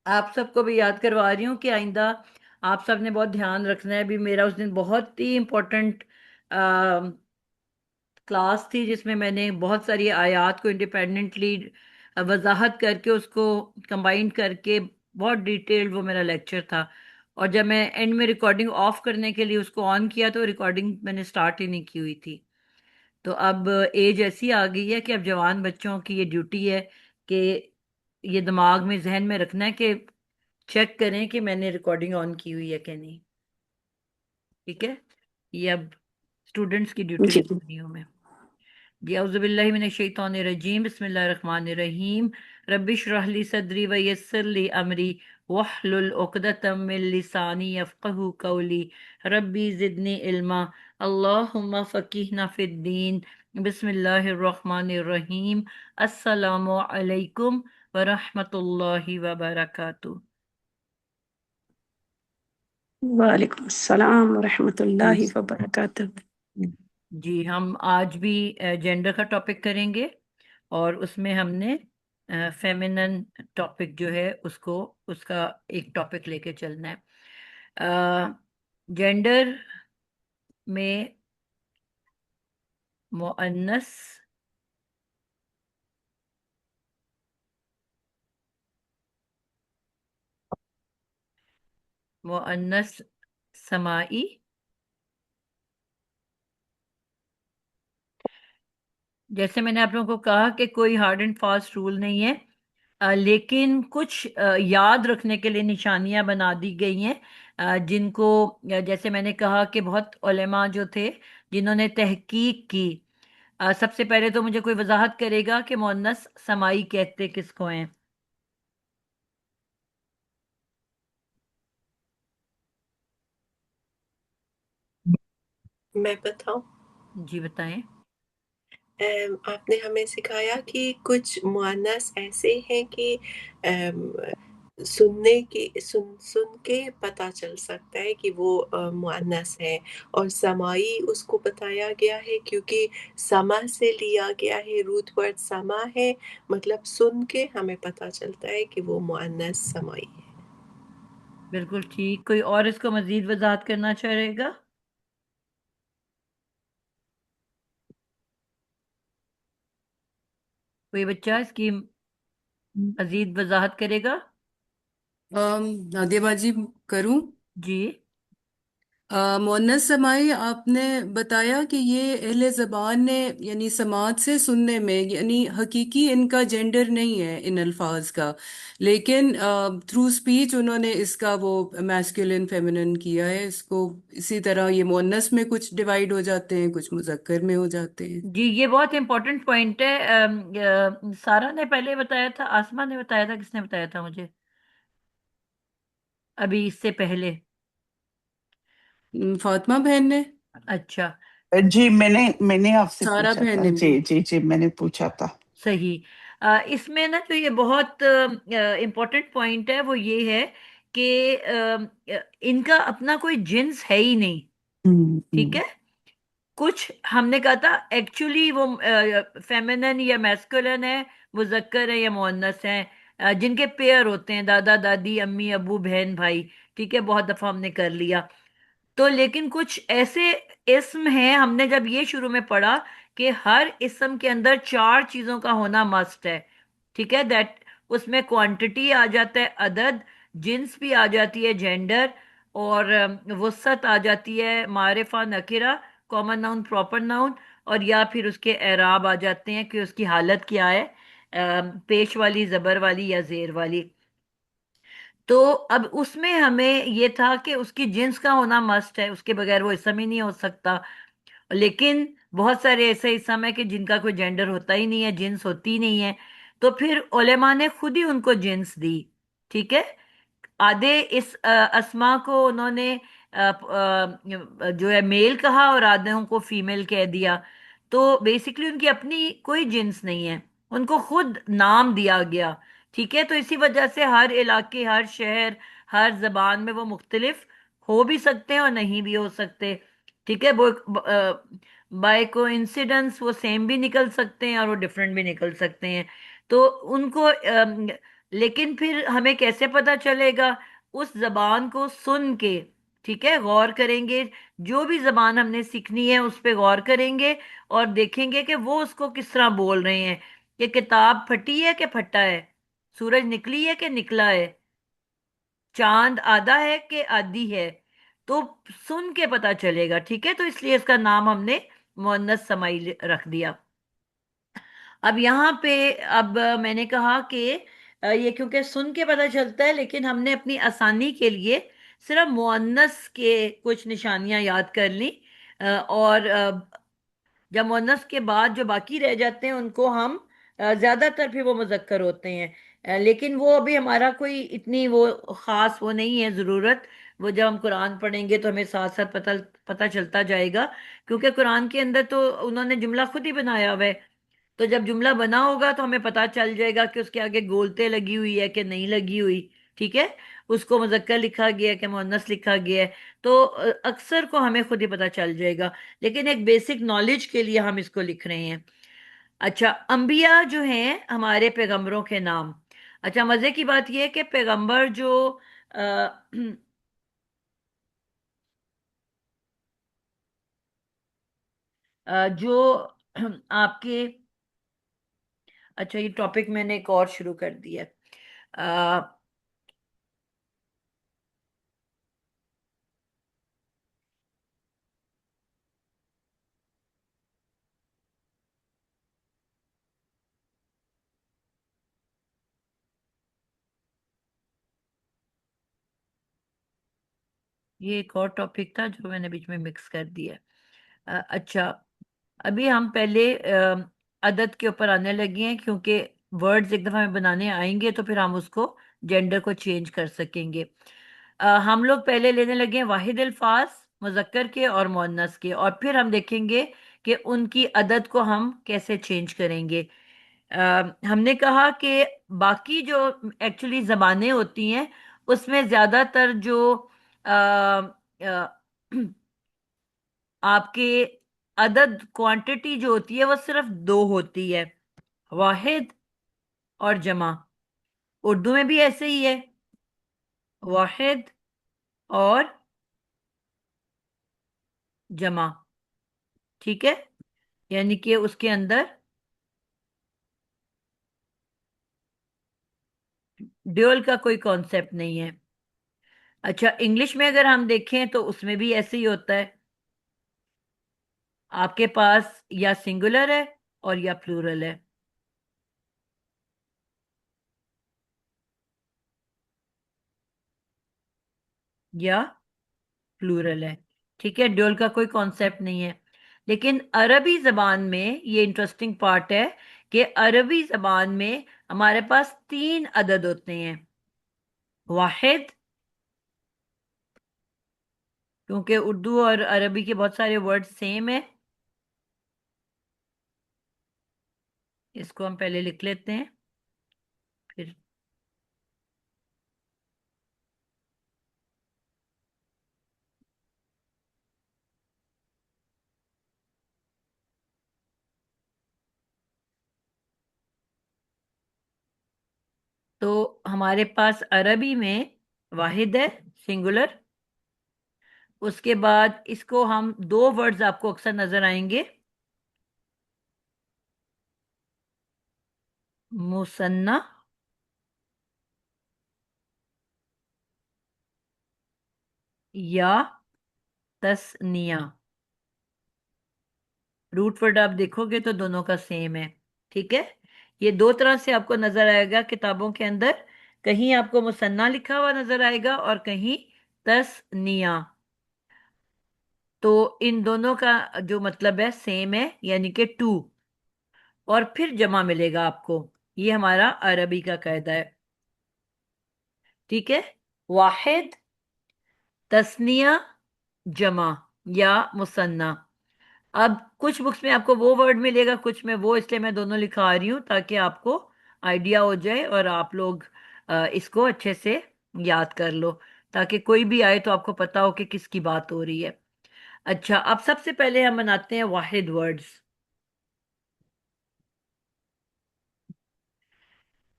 आप सबको भी याद करवा रही हूँ कि आइंदा आप सब ने बहुत ध्यान रखना है। भी मेरा उस दिन बहुत ही इम्पोर्टेंट क्लास थी जिसमें मैंने बहुत सारी आयत को इंडिपेंडेंटली वजाहत करके उसको कंबाइन करके बहुत डिटेल्ड वो मेरा लेक्चर था। और जब मैं एंड में रिकॉर्डिंग ऑफ करने के लिए उसको ऑन किया तो रिकॉर्डिंग मैंने स्टार्ट ही नहीं की हुई थी। तो अब एज ऐसी आ गई है कि अब जवान बच्चों की ये ड्यूटी है कि ये दिमाग में जहन में रखना है कि चेक करें कि मैंने रिकॉर्डिंग ऑन की हुई है कि नहीं। ठीक है, ये अब स्टूडेंट्स की ड्यूटी जी। निभानी हूँ मैं। जी औज़ुबिल्लाहि मिनश शैतानिर रजीम, बिस्मिल्लाहिर रहमानिर रहीम। रब्बि इश्रह ली सदरी व यस्सिर ली अमरी वहलुल उक़दतम मिन लिसानी यफ़क़हू क़ौली। रब्बी ज़िदनी इल्मा। अल्लाहुम्मा फ़क़िहना फ़िद्दीन। बिस्मिल्लाहिर रहमानिर रहीम। अस्सलामु अलैकुम व रहमतुल्लाहि व बरकातुहू। वालेकुम अस्सलाम जी। वरहमतुल्लाहि वबरकातुहू। जी, हम आज भी जेंडर का टॉपिक करेंगे और उसमें हमने फेमिनन टॉपिक जो है उसको उसका एक टॉपिक लेके चलना है। जेंडर में मुअन्नस, मुअन्नस समाई। जैसे मैंने आप लोगों को कहा कि कोई हार्ड एंड फास्ट रूल नहीं है, लेकिन कुछ याद रखने के लिए निशानियां बना दी गई हैं, जिनको जैसे मैंने कहा कि बहुत उलेमा जो थे जिन्होंने तहकीक की। सबसे पहले तो मुझे कोई वजाहत करेगा कि मुअन्नस समाई कहते किसको हैं? मैं बताऊं? जी बताएं। आपने हमें सिखाया कि कुछ मुअन्नस ऐसे हैं कि अम, सुन सुन के पता चल सकता है कि वो मुअन्नस है। और समाई उसको बताया गया है क्योंकि समा से लिया गया है, रूट वर्ड समा है, मतलब सुन के हमें पता चलता है कि वो मुअन्नस समाई है। बिल्कुल ठीक। कोई और इसको मजीद वजाहत करना चाहेगा? कोई बच्चा इसकी मजीद वजाहत करेगा? नादिया बाजी करूं? जी। मोहन्नस समाई आपने बताया कि ये अहले ज़बान ने यानी समाज से सुनने में यानी हकीकी इनका जेंडर नहीं है इन अल्फाज का, लेकिन थ्रू स्पीच उन्होंने इसका वो मैस्कुलिन फेमिनिन किया है इसको। इसी तरह ये मोहन्नस में कुछ डिवाइड हो जाते हैं, कुछ मुज़क्कर में हो जाते हैं। जी, ये बहुत इंपॉर्टेंट पॉइंट है। सारा ने पहले बताया था, आसमा ने बताया था, किसने बताया था मुझे अभी इससे पहले? फातिमा बहन ने। अच्छा। जी, मैंने मैंने आपसे सारा पूछा बहन था। ने भी। जी जी जी, मैंने पूछा था। सही। इसमें ना जो ये बहुत इम्पोर्टेंट पॉइंट है वो ये है कि इनका अपना कोई जिन्स है ही नहीं। ठीक हम्म। है। कुछ हमने कहा था एक्चुअली वो फेमिनिन या मैस्कुलिन है, मुजक्कर है या मुअन्नस है, जिनके पेयर होते हैं दादा दादी अम्मी अबू बहन भाई। ठीक है, बहुत दफा हमने कर लिया। तो लेकिन कुछ ऐसे इस्म हैं, हमने जब ये शुरू में पढ़ा कि हर इस्म के अंदर चार चीजों का होना मस्ट है। ठीक है, दैट उसमें क्वांटिटी आ जाता है, अदद, जिन्स भी आ जाती है, जेंडर, और वसत आ जाती है, मारिफा नकिरा, कॉमन नाउन प्रॉपर नाउन, और या फिर उसके एराब आ जाते हैं कि उसकी हालत क्या है, पेश वाली, जबर वाली या जेर वाली। तो अब उसमें हमें ये था कि उसकी जिन्स का होना मस्ट है, उसके बगैर वो इसम ही नहीं हो सकता। लेकिन बहुत सारे ऐसे इसम है कि जिनका कोई जेंडर होता ही नहीं है, जिन्स होती ही नहीं है। तो फिर उलेमा ने खुद ही उनको जिन्स दी। ठीक है। आधे इस अस्मा को उन्होंने जो है मेल कहा और आधे को फीमेल कह दिया। तो बेसिकली उनकी अपनी कोई जिन्स नहीं है, उनको खुद नाम दिया गया। ठीक है, तो इसी वजह से हर इलाके, हर शहर, हर जबान में वो मुख्तलिफ हो भी सकते हैं और नहीं भी हो सकते। ठीक है, वो बाय को इंसिडेंस वो सेम भी निकल सकते हैं और वो डिफरेंट भी निकल सकते हैं। तो उनको लेकिन फिर हमें कैसे पता चलेगा? उस जबान को सुन के, ठीक है, गौर करेंगे। जो भी जबान हमने सीखनी है उस पे गौर करेंगे और देखेंगे कि वो उसको किस तरह बोल रहे हैं, कि किताब फटी है कि फटा है, सूरज निकली है कि निकला है, चांद आधा है कि आधी है। तो सुन के पता चलेगा, ठीक है। तो इसलिए इसका नाम हमने मुअन्नस समाई रख दिया। अब यहाँ पे, अब मैंने कहा कि ये क्योंकि सुन के पता चलता है, लेकिन हमने अपनी आसानी के लिए सिर्फ मुअन्नस के कुछ निशानियां याद कर ली। और जब मुअन्नस के बाद जो बाकी रह जाते हैं उनको हम ज्यादातर फिर वो मुजक्कर होते हैं। लेकिन वो अभी हमारा कोई इतनी वो खास वो नहीं है जरूरत। वो जब हम कुरान पढ़ेंगे तो हमें साथ साथ पता पता चलता जाएगा, क्योंकि कुरान के अंदर तो उन्होंने जुमला खुद ही बनाया हुआ है। तो जब जुमला बना होगा तो हमें पता चल जाएगा कि उसके आगे गोलते लगी हुई है कि नहीं लगी हुई, ठीक है। उसको मुजक्कर लिखा गया है कि मुअन्नस लिखा गया है। तो अक्सर को हमें खुद ही पता चल जाएगा, लेकिन एक बेसिक नॉलेज के लिए हम इसको लिख रहे हैं। अच्छा, अंबिया जो हैं हमारे पैगंबरों के नाम। अच्छा, मजे की बात यह है कि पैगंबर जो अ, जो आपके, अच्छा ये टॉपिक मैंने एक और शुरू कर दिया। ये एक और टॉपिक था जो मैंने बीच में मिक्स कर दिया। अच्छा, अभी हम पहले अदद के ऊपर आने लगे हैं, क्योंकि वर्ड्स एक दफा हमें बनाने आएंगे तो फिर हम उसको जेंडर को चेंज कर सकेंगे। हम लोग पहले लेने लगे हैं वाहिद अल्फाज, मुजक्कर के और मुअन्नस के, और फिर हम देखेंगे कि उनकी अदद को हम कैसे चेंज करेंगे। हमने कहा कि बाकी जो एक्चुअली जबानें होती हैं उसमें ज्यादातर जो अ, अ, आपके अदद क्वांटिटी जो होती है वो सिर्फ दो होती है, वाहिद और जमा। उर्दू में भी ऐसे ही है, वाहिद और जमा, ठीक है। यानी कि उसके अंदर ड्यूअल का कोई कॉन्सेप्ट नहीं है। अच्छा, इंग्लिश में अगर हम देखें तो उसमें भी ऐसे ही होता है। आपके पास या सिंगुलर है और या प्लूरल है। या प्लूरल है, ठीक है। ड्यूअल का कोई कॉन्सेप्ट नहीं है। लेकिन अरबी जबान में ये इंटरेस्टिंग पार्ट है कि अरबी जबान में हमारे पास तीन अदद होते हैं। वाहिद, क्योंकि उर्दू और अरबी के बहुत सारे वर्ड सेम है, इसको हम पहले लिख लेते हैं फिर। तो हमारे पास अरबी में वाहिद है, सिंगुलर। उसके बाद इसको हम दो वर्ड्स आपको अक्सर नजर आएंगे, मुसन्ना या तस्निया। रूट वर्ड आप देखोगे तो दोनों का सेम है, ठीक है। ये दो तरह से आपको नजर आएगा किताबों के अंदर। कहीं आपको मुसन्ना लिखा हुआ नजर आएगा और कहीं तस्निया। तो इन दोनों का जो मतलब है सेम है, यानी कि टू। और फिर जमा मिलेगा आपको। ये हमारा अरबी का कायदा है, ठीक है। वाहिद, तस्निया, जमा या मुसन्ना। अब कुछ बुक्स में आपको वो वर्ड मिलेगा, कुछ में वो, इसलिए मैं दोनों लिखा रही हूं ताकि आपको आइडिया हो जाए और आप लोग इसको अच्छे से याद कर लो, ताकि कोई भी आए तो आपको पता हो कि किसकी बात हो रही है। अच्छा, अब सबसे पहले हम बनाते हैं वाहिद वर्ड्स।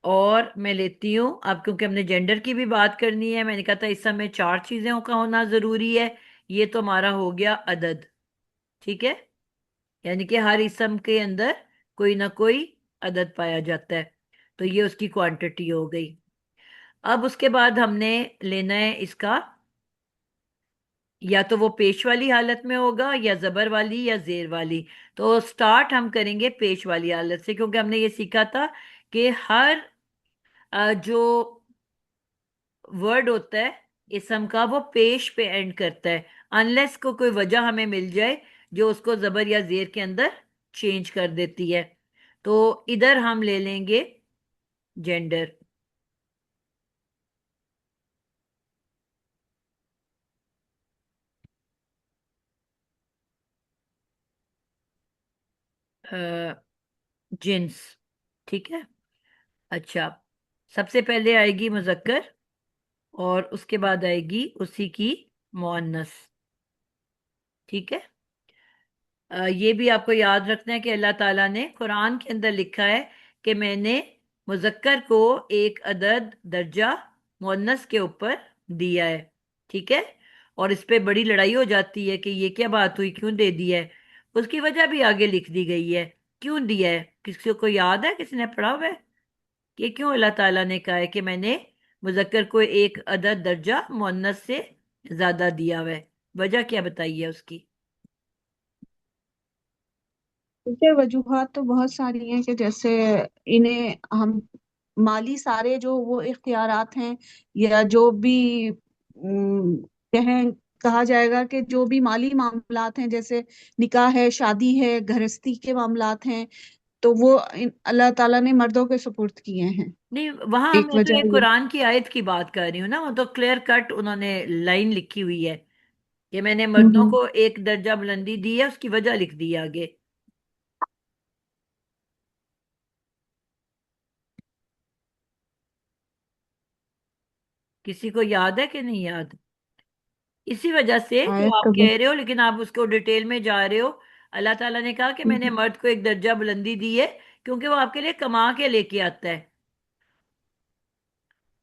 और मैं लेती हूँ अब, क्योंकि हमने जेंडर की भी बात करनी है, मैंने कहा था इस समय 4 चीजों का होना जरूरी है। ये तो हमारा हो गया अदद, ठीक है, यानी कि हर इसम के अंदर कोई ना कोई अदद पाया जाता है, तो ये उसकी क्वांटिटी हो गई। अब उसके बाद हमने लेना है इसका, या तो वो पेश वाली हालत में होगा या जबर वाली या जेर वाली। तो स्टार्ट हम करेंगे पेश वाली हालत से, क्योंकि हमने ये सीखा था कि हर जो वर्ड होता है इसम का, वो पेश पे एंड करता है, अनलेस को कोई वजह हमें मिल जाए जो उसको जबर या जेर के अंदर चेंज कर देती है। तो इधर हम ले लेंगे जेंडर। जिन्स, ठीक है। अच्छा, सबसे पहले आएगी मुजक्कर और उसके बाद आएगी उसी की मुअन्नस, ठीक है। ये भी आपको याद रखना है कि अल्लाह ताला ने कुरान के अंदर लिखा है कि मैंने मुजक्कर को एक अदद दर्जा मुअन्नस के ऊपर दिया है, ठीक है। और इस पे बड़ी लड़ाई हो जाती है कि ये क्या बात हुई, क्यों दे दिया है। उसकी वजह भी आगे लिख दी गई है, क्यों दिया है। किसी को याद है, किसी ने पढ़ा हुआ है कि क्यों अल्लाह ताला ने कहा है कि मैंने मुजक्कर को एक अदद दर्जा मुअन्नस से ज्यादा दिया हुआ है। वजह क्या बताइए उसकी। देखिए वजूहात तो बहुत सारी हैं कि जैसे इन्हें हम माली सारे जो वो इख्तियारात हैं या जो भी कहें कहा जाएगा कि जो भी माली मामलात हैं जैसे निकाह है, शादी है, गृहस्थी के मामलात हैं, तो वो अल्लाह ताला ने मर्दों के सुपुर्द किए हैं। नहीं, वहां एक मैं तो ये वजह ये। कुरान की आयत की बात कर रही हूँ ना, वो तो क्लियर कट उन्होंने लाइन लिखी हुई है कि मैंने मर्दों हम्म। को एक दर्जा बुलंदी दी है, उसकी वजह लिख दी है आगे। किसी को याद है कि नहीं याद। इसी वजह से जो आयत आप कबूल। कह रहे हो, लेकिन आप उसको डिटेल में जा रहे हो। अल्लाह ताला ने कहा कि मैंने मर्द को एक दर्जा बुलंदी दी है, क्योंकि वो आपके लिए कमा के लेके आता है।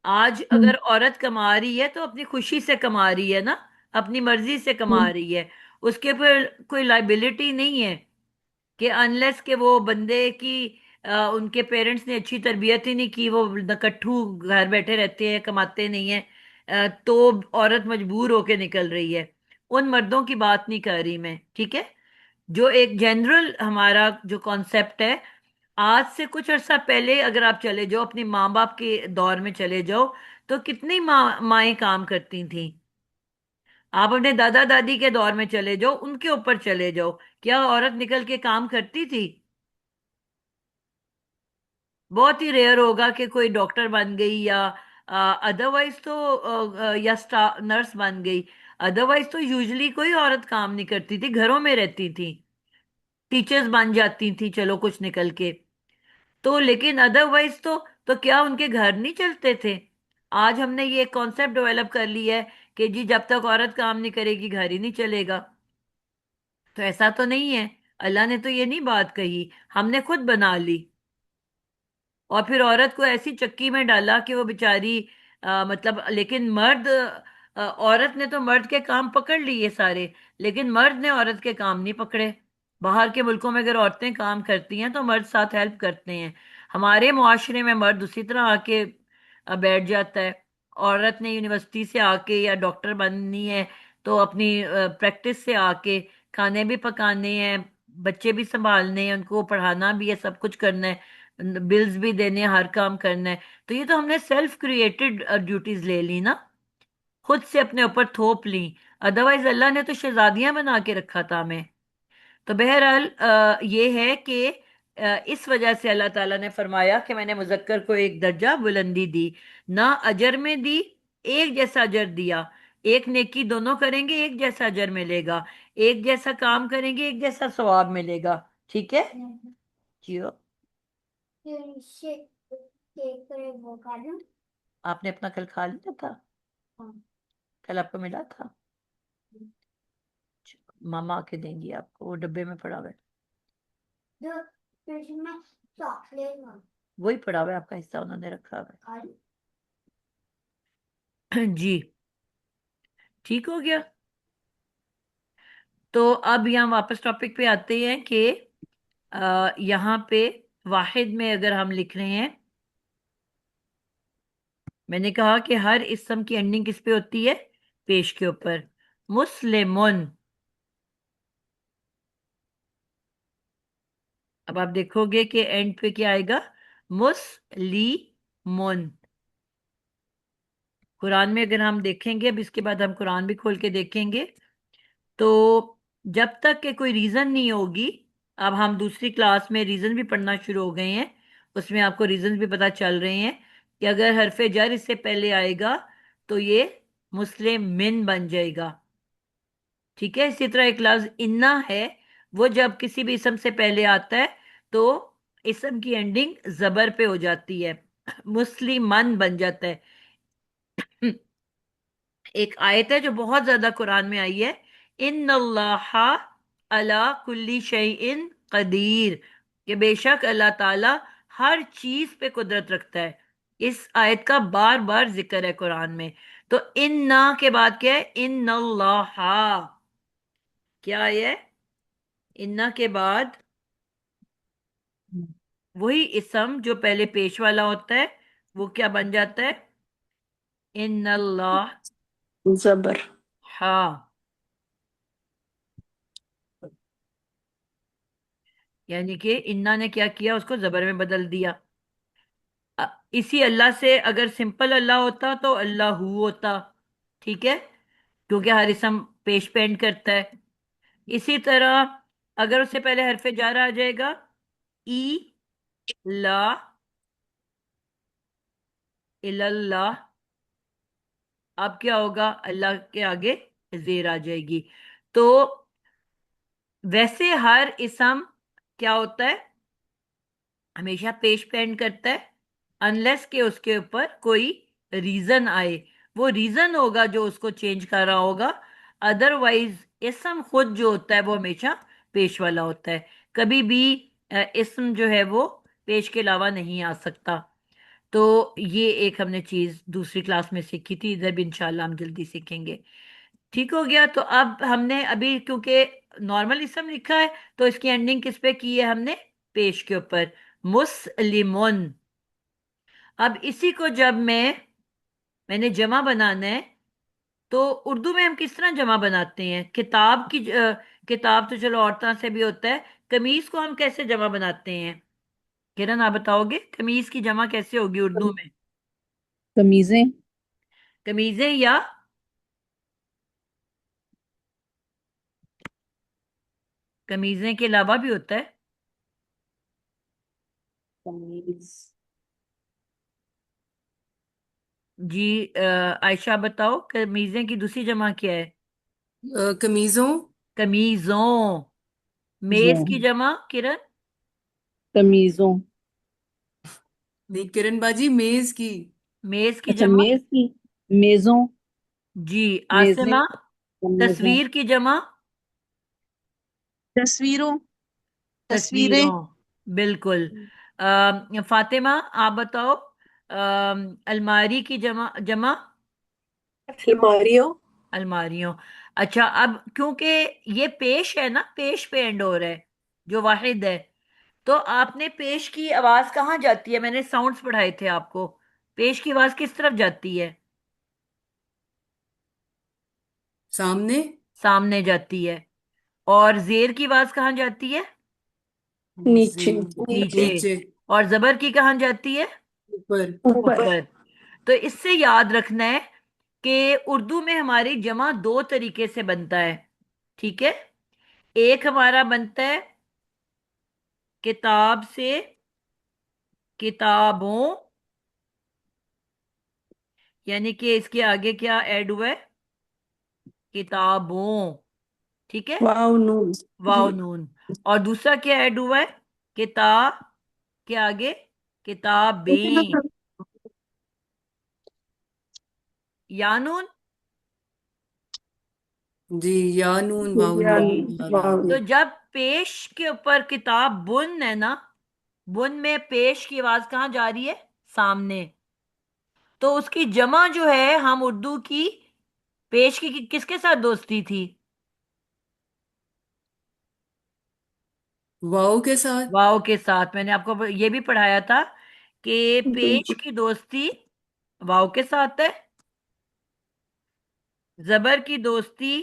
आज हम्म। अगर औरत कमा रही है तो अपनी खुशी से कमा रही है ना, अपनी मर्जी से कमा हम्म। रही है। उसके ऊपर कोई लाइबिलिटी नहीं है कि अनलेस के वो बंदे की उनके पेरेंट्स ने अच्छी तरबियत ही नहीं की, वो नकट्ठू घर बैठे रहते हैं, कमाते नहीं है, तो औरत मजबूर होके निकल रही है। उन मर्दों की बात नहीं कर रही मैं, ठीक है। जो एक जनरल हमारा जो कॉन्सेप्ट है, आज से कुछ अर्सा पहले अगर आप चले जाओ, अपनी माँ बाप के दौर में चले जाओ, तो कितनी माएं काम करती थी। आप अपने दादा दादी के दौर में चले जाओ, उनके ऊपर चले जाओ, क्या औरत निकल के काम करती थी। बहुत ही रेयर होगा कि कोई डॉक्टर बन गई या अदरवाइज तो या स्टाफ नर्स बन गई। अदरवाइज तो यूजली कोई औरत काम नहीं करती थी, घरों में रहती थी। टीचर्स बन जाती थी, चलो कुछ निकल के। तो लेकिन अदरवाइज तो क्या उनके घर नहीं चलते थे। आज हमने ये कॉन्सेप्ट डेवलप कर लिया है कि जी जब तक औरत काम नहीं करेगी घर ही नहीं चलेगा। तो ऐसा तो नहीं है, अल्लाह ने तो ये नहीं बात कही, हमने खुद बना ली। और फिर औरत को ऐसी चक्की में डाला कि वो बेचारी मतलब, लेकिन मर्द औरत ने तो मर्द के काम पकड़ लिए सारे, लेकिन मर्द ने औरत के काम नहीं पकड़े। बाहर के मुल्कों में अगर औरतें काम करती हैं तो मर्द साथ हेल्प करते हैं। हमारे मुआशरे में मर्द उसी तरह आके बैठ जाता है। औरत ने यूनिवर्सिटी से आके या डॉक्टर बननी है तो अपनी प्रैक्टिस से आके खाने भी पकाने हैं, बच्चे भी संभालने हैं, उनको पढ़ाना भी है, सब कुछ करना है, बिल्स भी देने हैं, हर काम करना है। तो ये तो हमने सेल्फ क्रिएटेड ड्यूटीज ले ली ना, खुद से अपने ऊपर थोप ली। अदरवाइज अल्लाह ने तो शहजादियां बना के रखा था हमें। तो बहरहाल ये है कि इस वजह से अल्लाह ताला ने फरमाया कि मैंने मुजक्कर को एक दर्जा बुलंदी दी, ना अजर में दी, एक जैसा अजर दिया। एक नेकी दोनों करेंगे एक जैसा अजर मिलेगा, एक जैसा काम करेंगे एक जैसा सवाब मिलेगा, ठीक है। जियो, आपने अपना कल खा लिया था, कल आपको मिला था। मामा आके देंगी आपको, वो डब्बे में पड़ा हुआ है। वही पड़ा हुआ है, आपका हिस्सा उन्होंने रखा हुआ है। जी, ठीक हो गया। तो अब यहाँ वापस टॉपिक पे आते हैं कि यहाँ पे वाहिद में अगर हम लिख रहे हैं, मैंने कहा कि हर इस्म की एंडिंग किस पे होती है? पेश के ऊपर। मुस्लिमुन, अब आप देखोगे कि एंड पे क्या आएगा? मुस्लिमुन। कुरान में अगर हम देखेंगे, अब इसके बाद हम कुरान भी खोल के देखेंगे, तो जब तक के कोई रीजन नहीं होगी, अब हम दूसरी क्लास में रीजन भी पढ़ना शुरू हो गए हैं, उसमें आपको रीजन भी पता चल रहे हैं कि अगर हरफे जर इससे पहले आएगा तो ये मुस्लिम मिन बन जाएगा। ठीक है, इसी तरह एक लफ्ज इन्ना है, वो जब किसी भी इसम से पहले आता है तो इसम की एंडिंग जबर पे हो जाती है, मुस्लिमन बन जाता है। एक आयत है जो बहुत ज्यादा कुरान में आई है, इन्नल्लाह अला कुल्ली शैइन कदीर, कि बेशक अल्लाह ताला हर चीज पे कुदरत रखता है। इस आयत का बार बार जिक्र है कुरान में। तो इन्ना के बाद क्या है? इन्नल्लाह, क्या है? इन्ना के बाद वही इसम जो पहले पेश वाला होता है, वो क्या बन जाता है? इन्नल्लाह। जबर। हाँ, यानी कि इन्ना ने क्या किया? उसको जबर में बदल दिया। इसी अल्लाह से अगर सिंपल अल्लाह होता तो अल्लाहू होता। ठीक है, क्योंकि हर इसम पेश पे एंड करता है। इसी तरह अगर उससे पहले हरफे जार आ जाएगा, ई ला इल्लल्लाह, अब क्या होगा? अल्लाह के आगे जेर आ जाएगी। तो वैसे हर इसम क्या होता है? हमेशा पेश पे एंड करता है, अनलेस के उसके ऊपर कोई रीजन आए। वो रीजन होगा जो उसको चेंज कर रहा होगा, अदरवाइज इसम खुद जो होता है वो हमेशा पेश वाला होता है। कभी भी इसम जो है वो पेश के अलावा नहीं आ सकता। तो ये एक हमने चीज दूसरी क्लास में सीखी थी, इधर भी इंशाल्लाह हम जल्दी सीखेंगे। ठीक हो गया। तो अब हमने अभी क्योंकि नॉर्मल इसम लिखा है, तो इसकी एंडिंग किस पे की है हमने? पेश के ऊपर, मुस्लिमुन। अब इसी को जब मैंने जमा बनाना है, तो उर्दू में हम किस तरह जमा बनाते हैं? किताब की किताब तो चलो औरतों से भी होता है, कमीज को हम कैसे जमा बनाते हैं? किरण आप बताओगे कमीज की जमा कैसे होगी उर्दू में? कमीजें। कमीजें, या कमीजें के अलावा भी होता है? कमीज। जी, आयशा बताओ कमीजें की दूसरी जमा क्या है? कमीजों। कमीजों। जो मेज की जमा किरण? कमीजों। नहीं किरण बाजी, मेज की। मेज की अच्छा, जमा? मेज की। मेजों। जी, मेजें। आसिमा? मेजों। तस्वीर की जमा? तस्वीरों, तस्वीरें। तस्वीरों, बिल्कुल। फातिमा आप बताओ, अलमारी की जमा जमा? अलमारियों। अलमारियों। अच्छा, अब क्योंकि ये पेश है ना, पेश पे एंड हो रहा है जो वाहिद है, तो आपने पेश की आवाज कहाँ जाती है? मैंने साउंड्स पढ़ाए थे आपको, पेश की आवाज किस तरफ जाती है? सामने। सामने जाती है। और जेर की आवाज कहाँ जाती है? नीचे। नीचे। नीचे। नीचे। और जबर की कहाँ जाती है? ऊपर। ऊपर। ऊपर। तो इससे याद रखना है कि उर्दू में हमारी जमा दो तरीके से बनता है। ठीक है, एक हमारा बनता है किताब से किताबों, यानी कि इसके आगे क्या ऐड हुआ है? किताबों। ठीक है, वाव नून। वाव नून। और दूसरा क्या ऐड हुआ है? किताब के आगे किताबें, या नून। जी, या नून वाव या नून। वाव तो नून। जब पेश के ऊपर किताब बुन है ना, बुन में पेश की आवाज कहाँ जा रही है? सामने। तो उसकी जमा जो है, हम उर्दू की पेश की किसके साथ दोस्ती थी? वाव के साथ। वाव के साथ। मैंने आपको ये भी पढ़ाया था कि पेश बिल्कुल। की दोस्ती वाव के साथ है, जबर की दोस्ती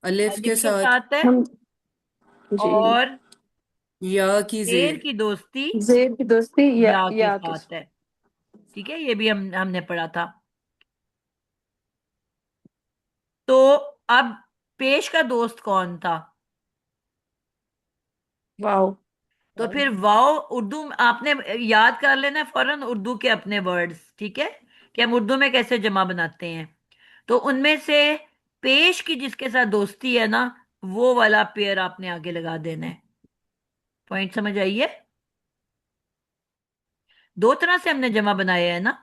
अलिफ अलिफ के के साथ। साथ है, हम जी। और या की शेर जेर। की दोस्ती जेर की दोस्ती या के या के साथ है। ठीक है, ये भी हमने पढ़ा था। तो अब पेश का दोस्त कौन था? वाओ। तो फिर वाव उर्दू में आपने याद कर लेना फौरन उर्दू के अपने वर्ड्स, ठीक है, कि हम उर्दू में कैसे जमा बनाते हैं। तो उनमें से पेश की जिसके साथ दोस्ती है ना, वो वाला पेयर आपने आगे लगा देना है। पॉइंट समझ आइए? दो तरह से हमने जमा बनाया है ना,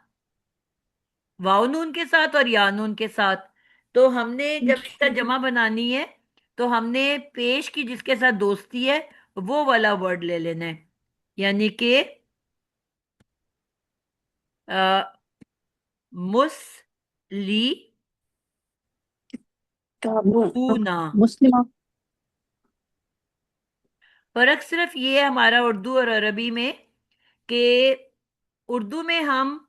वाव नून के साथ और या नून के साथ। तो हमने जब इसका जमा बनानी है, तो हमने पेश की जिसके साथ दोस्ती है वो वाला वर्ड ले लेना है। यानी कि मुस्ली ताबू। ऊना। मुस्लिमा। फर्क सिर्फ ये है हमारा उर्दू और अरबी में, कि उर्दू में हम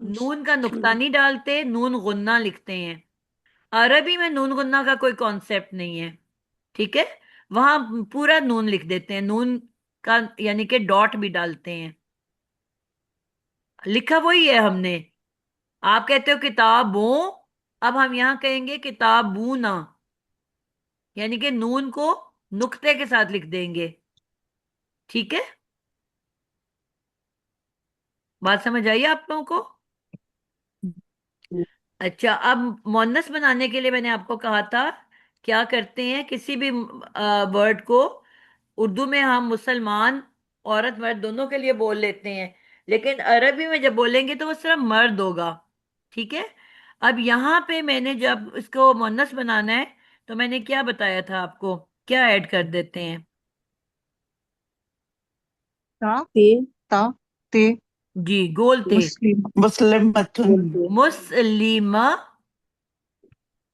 नून का नुक्ता नहीं डालते, नून गुन्ना लिखते हैं। अरबी में नून गुन्ना का कोई कॉन्सेप्ट नहीं है, ठीक है। वहां पूरा नून लिख देते हैं, नून का यानी कि डॉट भी डालते हैं। लिखा वही है हमने। आप कहते हो किताबों, अब हम यहां कहेंगे किताबू ना, यानी कि नून को नुक्ते के साथ लिख देंगे। ठीक है, बात समझ आई आप लोगों को? अच्छा, अब मोनस बनाने के लिए मैंने आपको कहा था क्या करते हैं, किसी भी वर्ड को उर्दू में हम मुसलमान औरत मर्द दोनों के लिए बोल लेते हैं, लेकिन अरबी में जब बोलेंगे तो वो सिर्फ मर्द होगा। ठीक है। अब यहाँ पे मैंने जब इसको मुअन्नस बनाना है, तो मैंने क्या बताया था आपको, क्या ऐड कर देते हैं? ता ते। ता ते जी, गोल ते। मुस्लिम। मुस्लिम मतुन। बोलते। मुस्लिमा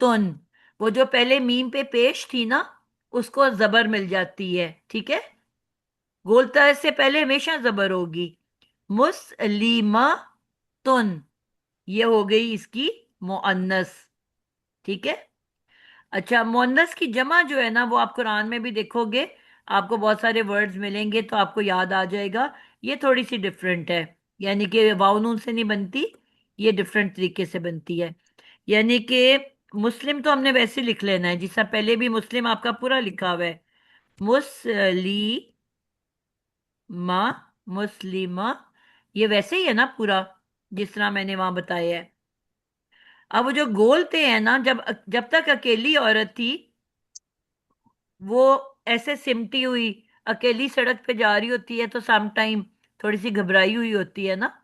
तुन। वो जो पहले मीम पे पेश थी ना, उसको जबर मिल जाती है। ठीक है, गोलता से पहले हमेशा जबर होगी। मुस्लिमा तुन, ये हो गई इसकी मुअन्नस। ठीक है। अच्छा, मुअन्नस की जमा जो है ना, वो आप कुरान में भी देखोगे, आपको बहुत सारे वर्ड्स मिलेंगे तो आपको याद आ जाएगा। ये थोड़ी सी डिफरेंट है, यानी कि वाव नून से नहीं बनती, ये डिफरेंट तरीके से बनती है। यानी कि मुस्लिम तो हमने वैसे लिख लेना है, जिससे पहले भी मुस्लिम आपका पूरा लिखा हुआ है, मुस्लिमा, मुस्लिमा, ये वैसे ही है ना पूरा, जिस तरह मैंने वहां बताया है। अब वो जो गोलते हैं ना, जब जब तक अकेली औरत थी, वो ऐसे सिमटी हुई अकेली सड़क पे जा रही होती है, तो सम टाइम थोड़ी सी घबराई हुई होती है ना,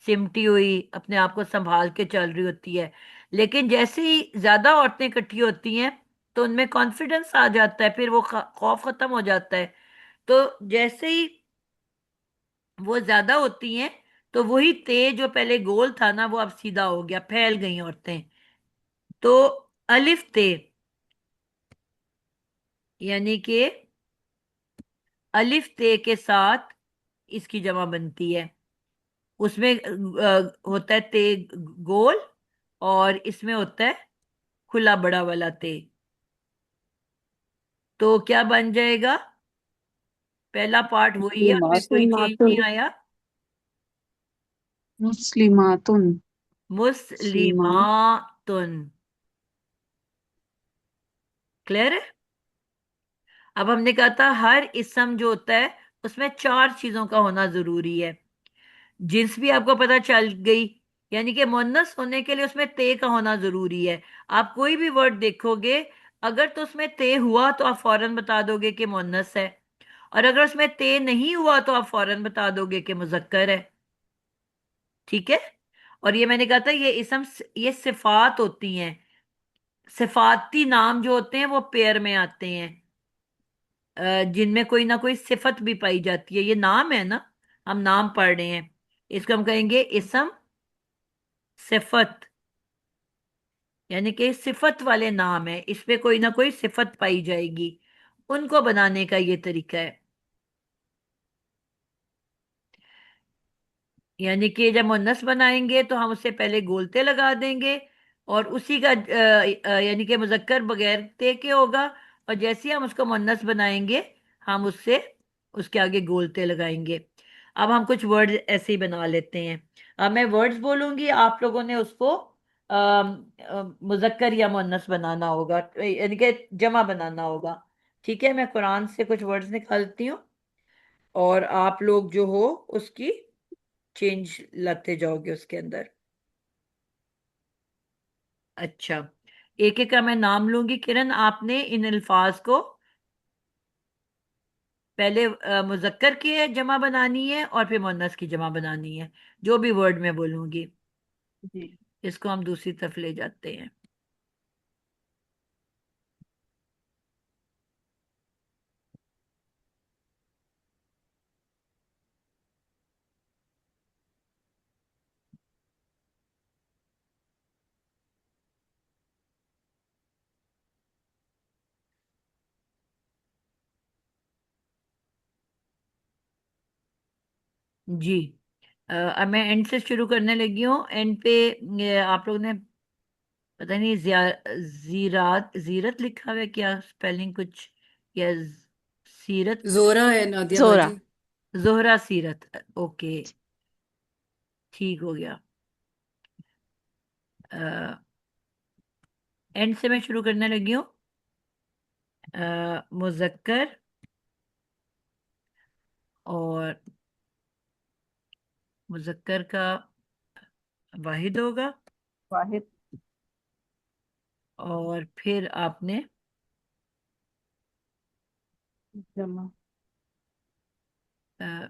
सिमटी हुई अपने आप को संभाल के चल रही होती है। लेकिन जैसे ही ज्यादा औरतें इकट्ठी होती हैं, तो उनमें कॉन्फिडेंस आ जाता है, फिर वो खौफ खत्म हो जाता है। तो जैसे ही वो ज्यादा होती हैं, तो वही ते जो पहले गोल था ना, वो अब सीधा हो गया, फैल गई औरतें। तो अलिफ ते, यानी कि अलिफ ते के साथ इसकी जमा बनती है। उसमें होता है ते गोल, और इसमें होता है खुला बड़ा वाला ते। तो क्या बन जाएगा? पहला पार्ट वही है, उसमें कोई चेंज नहीं मुस्लिमातुन। आया। मुस्लिमातुन। मुस्लिमा। मुस्लिमातुन। क्लियर है? अब हमने कहा था हर इसम जो होता है उसमें चार चीजों का होना जरूरी है। जिन्स भी आपको पता चल गई, यानी कि मुअन्नस होने के लिए उसमें ते का होना जरूरी है। आप कोई भी वर्ड देखोगे, अगर तो उसमें ते हुआ तो आप फौरन बता दोगे कि मुअन्नस है, और अगर उसमें ते नहीं हुआ तो आप फौरन बता दोगे कि मुजक्कर है। ठीक है। और ये मैंने कहा था ये इसम, ये सिफात होती हैं, सिफाती नाम जो होते हैं वो पेयर में आते हैं। जिनमें कोई ना कोई सिफत भी पाई जाती है। ये नाम है ना, हम नाम पढ़ रहे हैं, इसको हम कहेंगे इस्म सिफत, यानी कि सिफत वाले नाम है, इसमें कोई ना कोई सिफत पाई जाएगी, उनको बनाने का ये तरीका है। यानी कि जब मुन्नस बनाएंगे तो हम उससे पहले गोलते लगा देंगे, और उसी का यानी कि मुजक्कर बगैर ते के होगा, और जैसे ही हम उसको मुन्नस बनाएंगे हम उससे उसके आगे गोलते लगाएंगे। अब हम कुछ वर्ड ऐसे ही बना लेते हैं। अब मैं वर्ड्स बोलूंगी, आप लोगों ने उसको मुजक्कर या मुन्नस बनाना होगा, यानी कि जमा बनाना होगा। ठीक है, मैं कुरान से कुछ वर्ड्स निकालती हूँ, और आप लोग जो हो उसकी चेंज लाते जाओगे उसके अंदर। अच्छा, एक एक का मैं नाम लूंगी। किरण, आपने इन अल्फाज को पहले मुजक्कर की जमा बनानी है और फिर मुन्नस की जमा बनानी है, जो भी वर्ड मैं बोलूंगी। जी इसको हम दूसरी तरफ ले जाते हैं। जी, अब मैं एंड से शुरू करने लगी हूँ। एंड पे आप लोग ने पता नहीं जीरात जीरत लिखा हुआ है क्या, स्पेलिंग कुछ, या सीरत, जोरा है नादिया जोरा। बाजी। जोहरा सीरत, ओके, ठीक हो गया। एंड से मैं शुरू करने लगी हूँ। मुजक्कर और मुजक्कर का वाहिद होगा, वाहिद। और फिर आपने जमा। अ,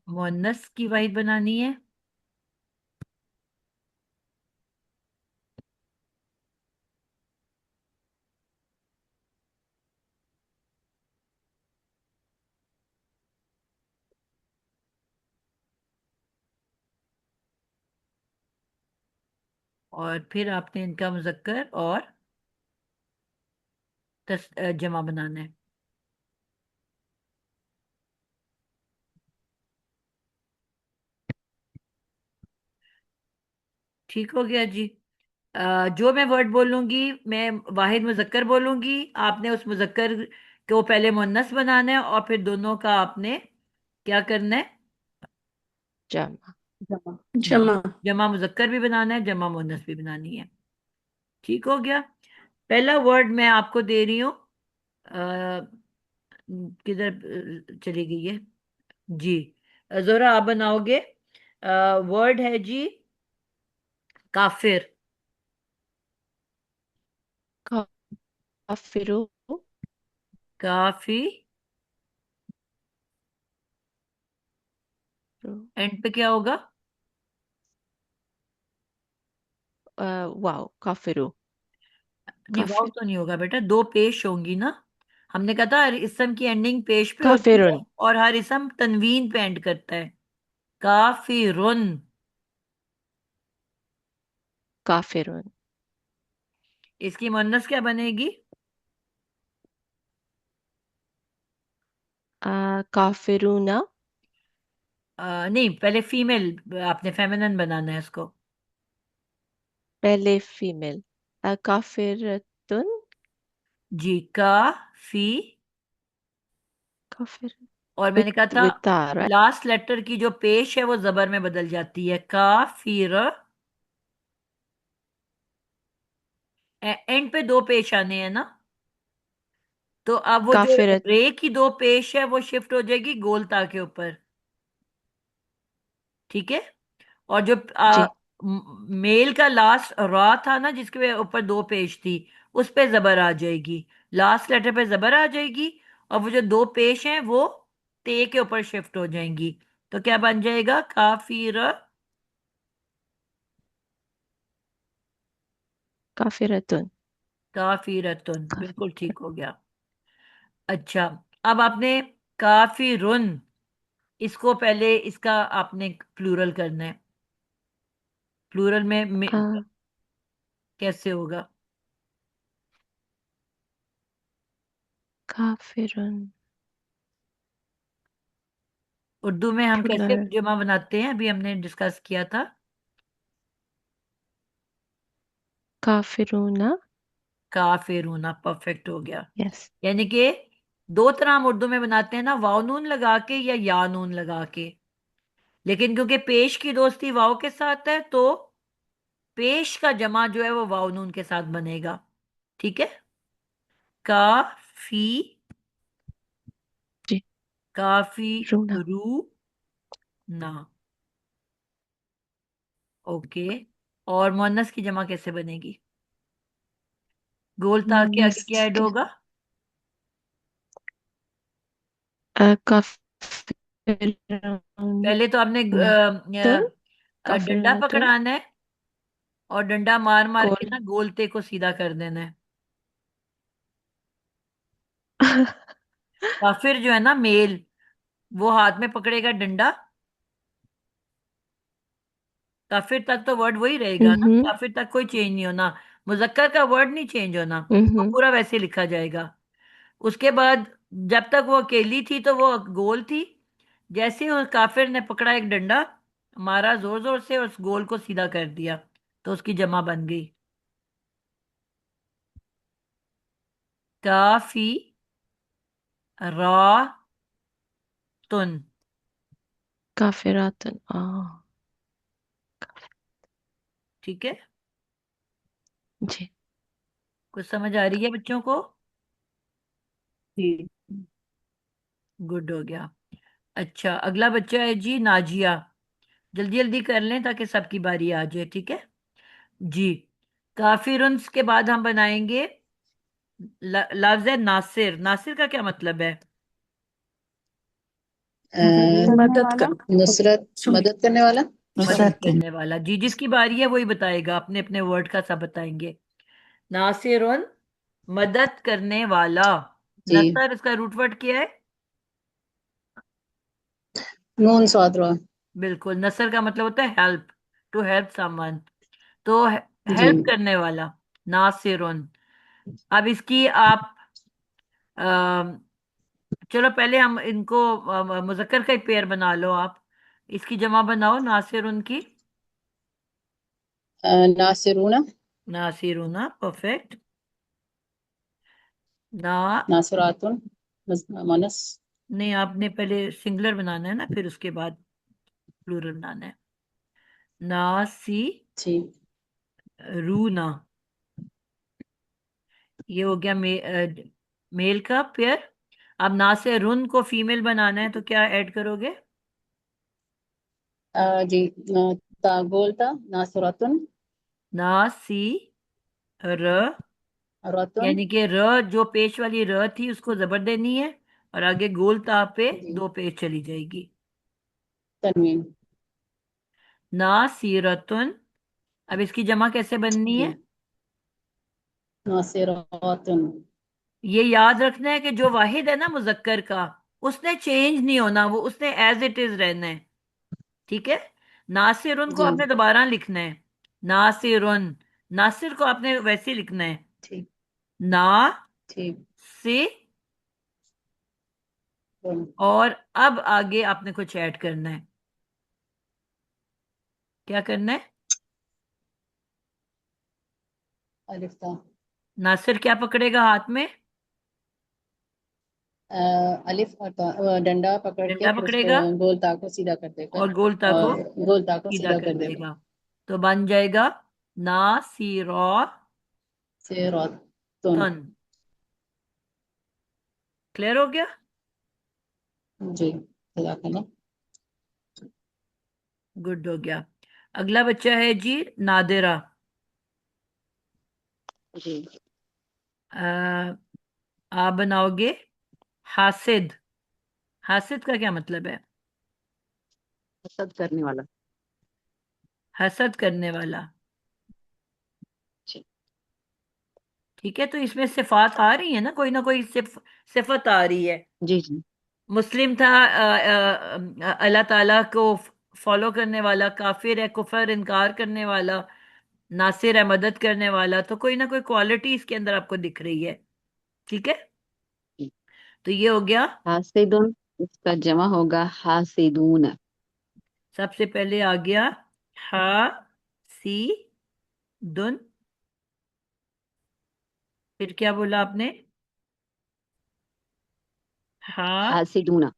मुअन्नस की वाहिद बनानी है, और फिर आपने इनका मुजक्कर और जमा बनाना है। ठीक हो गया जी। जो मैं वर्ड बोलूंगी, मैं वाहिद मुजक्कर बोलूंगी, आपने उस मुजक्कर को पहले मुन्नस बनाना है, और फिर दोनों का आपने क्या करना है, जमा। जमा। ज- जमा। जमा मुजक्कर भी बनाना है, जमा मुन्नस भी बनानी है। ठीक हो गया। पहला वर्ड मैं आपको दे रही हूँ, अ, किधर चली गई है जी, जोरा आप बनाओगे। वर्ड है जी काफिर। काफिरो। काफी, एंड पे क्या होगा, वाओ काफिरो। नहीं वाव काफिर। तो नहीं होगा बेटा, दो पेश होंगी ना। हमने कहा था हर इसम की एंडिंग पेश पे होती है, काफिरुन। और हर इसम तनवीन पे एंड करता है। काफिरुन, काफिरुन। इसकी मुन्नस क्या बनेगी, काफिरुना। नहीं पहले फीमेल, आपने फेमिनिन बनाना है इसको। पहले फीमेल। काफिरतुन। जी, काफी, काफिर। और मैंने कहा विथ था विथ आर। लास्ट लेटर की जो पेश है वो जबर में बदल जाती है, काफिर। एंड पे दो पेश आने हैं ना, तो अब वो जो काफिरत। रे की दो पेश है वो शिफ्ट हो जाएगी गोलता के ऊपर। ठीक है, और जो जी। मेल का लास्ट रा था ना, जिसके ऊपर दो पेश थी, उस पे जबर आ जाएगी, लास्ट लेटर पे जबर आ जाएगी, और वो जो दो पेश हैं वो ते के ऊपर शिफ्ट हो जाएंगी। तो क्या बन जाएगा, काफिर, काफिरतुन। काफिरतुन, काफिर। बिल्कुल ठीक हो गया। अच्छा, अब आपने काफिरुन, इसको पहले इसका आपने प्लूरल करना है। प्लूरल में आ, कैसे होगा? काफिरुन उर्दू में हम कैसे प्लुरल जमा बनाते हैं, अभी हमने डिस्कस किया था। काफिरूना। काफिरूना, परफेक्ट हो गया। यस। यानी कि दो तरह हम उर्दू में बनाते हैं ना, वाव नून लगा के या नून लगा के। लेकिन क्योंकि पेश की दोस्ती वाव के साथ है, तो पेश का जमा जो है वो वाव नून के साथ बनेगा। ठीक है। काफी, जी। काफी रूना। रू ना। ओके। और मुअन्नस की जमा कैसे बनेगी? गोल ता के आगे मुन्नस क्या ऐड के होगा? काफिरूना पहले तो आपने तुन डंडा काफिरूना तुन पकड़ाना है, और डंडा मार मार के गोल। ना गोलते को सीधा कर देना है। काफिर जो है ना मेल, वो हाथ में पकड़ेगा डंडा। काफिर तक तो वर्ड वही रहेगा ना, हम्म। काफिर तक कोई चेंज नहीं होना। मुजक्कर का वर्ड नहीं चेंज होना, वो हम्म। पूरा वैसे लिखा जाएगा। उसके बाद जब तक वो अकेली थी तो वो गोल थी। जैसे ही उस काफिर ने पकड़ा एक डंडा, मारा जोर जोर से, और उस गोल को सीधा कर दिया, तो उसकी जमा बन गई काफी रातुन। काफिरातन ठीक है। जी। कुछ समझ आ रही है बच्चों को? जी। गुड हो गया। अच्छा, अगला बच्चा है जी नाजिया। जल्दी जल्दी कर लें ताकि सबकी बारी आ जाए, ठीक है जी। काफिरुन्स के बाद हम बनाएंगे लफ्ज है नासिर। नासिर का क्या मतलब है? मदद कर नुसरत, मदद करने वाला। मदद नुसरत दिन। करने वाला। जी, जिसकी बारी है वही बताएगा, अपने अपने वर्ड का सब बताएंगे। नासिरुन, मदद करने वाला। जी। नसर, इसका रूट वर्ड क्या है? नून स्वाद रो। बिल्कुल, नसर का मतलब होता है हेल्प, टू हेल्प समवन। तो जी। हेल्प करने वाला, नासिरुन। अब इसकी आप चलो पहले हम इनको मुजक्कर का एक पेयर बना लो आप। इसकी जमा बनाओ नासिरुन की। नासिरूना। नासिरुना, परफेक्ट। ना, नासरातुन। मनस। नहीं, आपने पहले सिंगुलर बनाना है ना, फिर उसके बाद प्लूरल बनाना है। नासी जी। रूना, ये हो गया मेल का पेयर। अब ना से रुन को फीमेल बनाना है, तो क्या ऐड करोगे? जी। बोलता नासरातुन। ना सी र, रातुन। यानी कि र, जो पेश वाली र थी उसको जबर देनी है, और आगे गोल ता पे जी। दो पेश चली जाएगी। तनवीन। ना सीरतुन। अब इसकी जमा कैसे बननी जी। है? नासिरातुन। ये याद रखना है कि जो वाहिद है ना मुजक्कर का, उसने चेंज नहीं होना, वो उसने एज इट इज रहना है। ठीक है। नासिरुन को जी। आपने दोबारा लिखना है। नासिरुन, नासिर को आपने वैसे ही लिखना है। ठीक। ना ठीक। से, रुन। और अब आगे आपने कुछ ऐड करना है। क्या करना है? अलिफ ता। नासिर क्या पकड़ेगा हाथ में? अलिफ और डंडा पकड़ के डंडा फिर उस पे पकड़ेगा, गोल ताग को सीधा कर देकर, और गोलता को और गोल ताग को सीधा सीधा कर कर देगा। देगा, तो बन जाएगा नासिरतन। से रातुन। क्लियर हो गया? जी। जज़ाकल्लाह। गुड हो गया। अगला बच्चा है जी नादिरा। जी। आ, आप बनाओगे हासिद। हासिद का क्या मतलब है? हसद करने वाला। हसद करने वाला। जी। ठीक है, तो इसमें सिफात आ रही है ना कोई सिफत आ रही है। जी जी मुस्लिम था, अल्लाह ताला को फॉलो करने वाला, काफिर है, कुफर इनकार करने वाला, नासिर है, मदद करने वाला, तो कोई ना कोई क्वालिटी इसके अंदर आपको दिख रही है। ठीक है, जी। तो ये हो गया। हासिदुन, इसका जमा होगा हासिदून। सबसे पहले आ गया हा सी दुन, फिर क्या बोला आपने? हाँ, हासिदूना।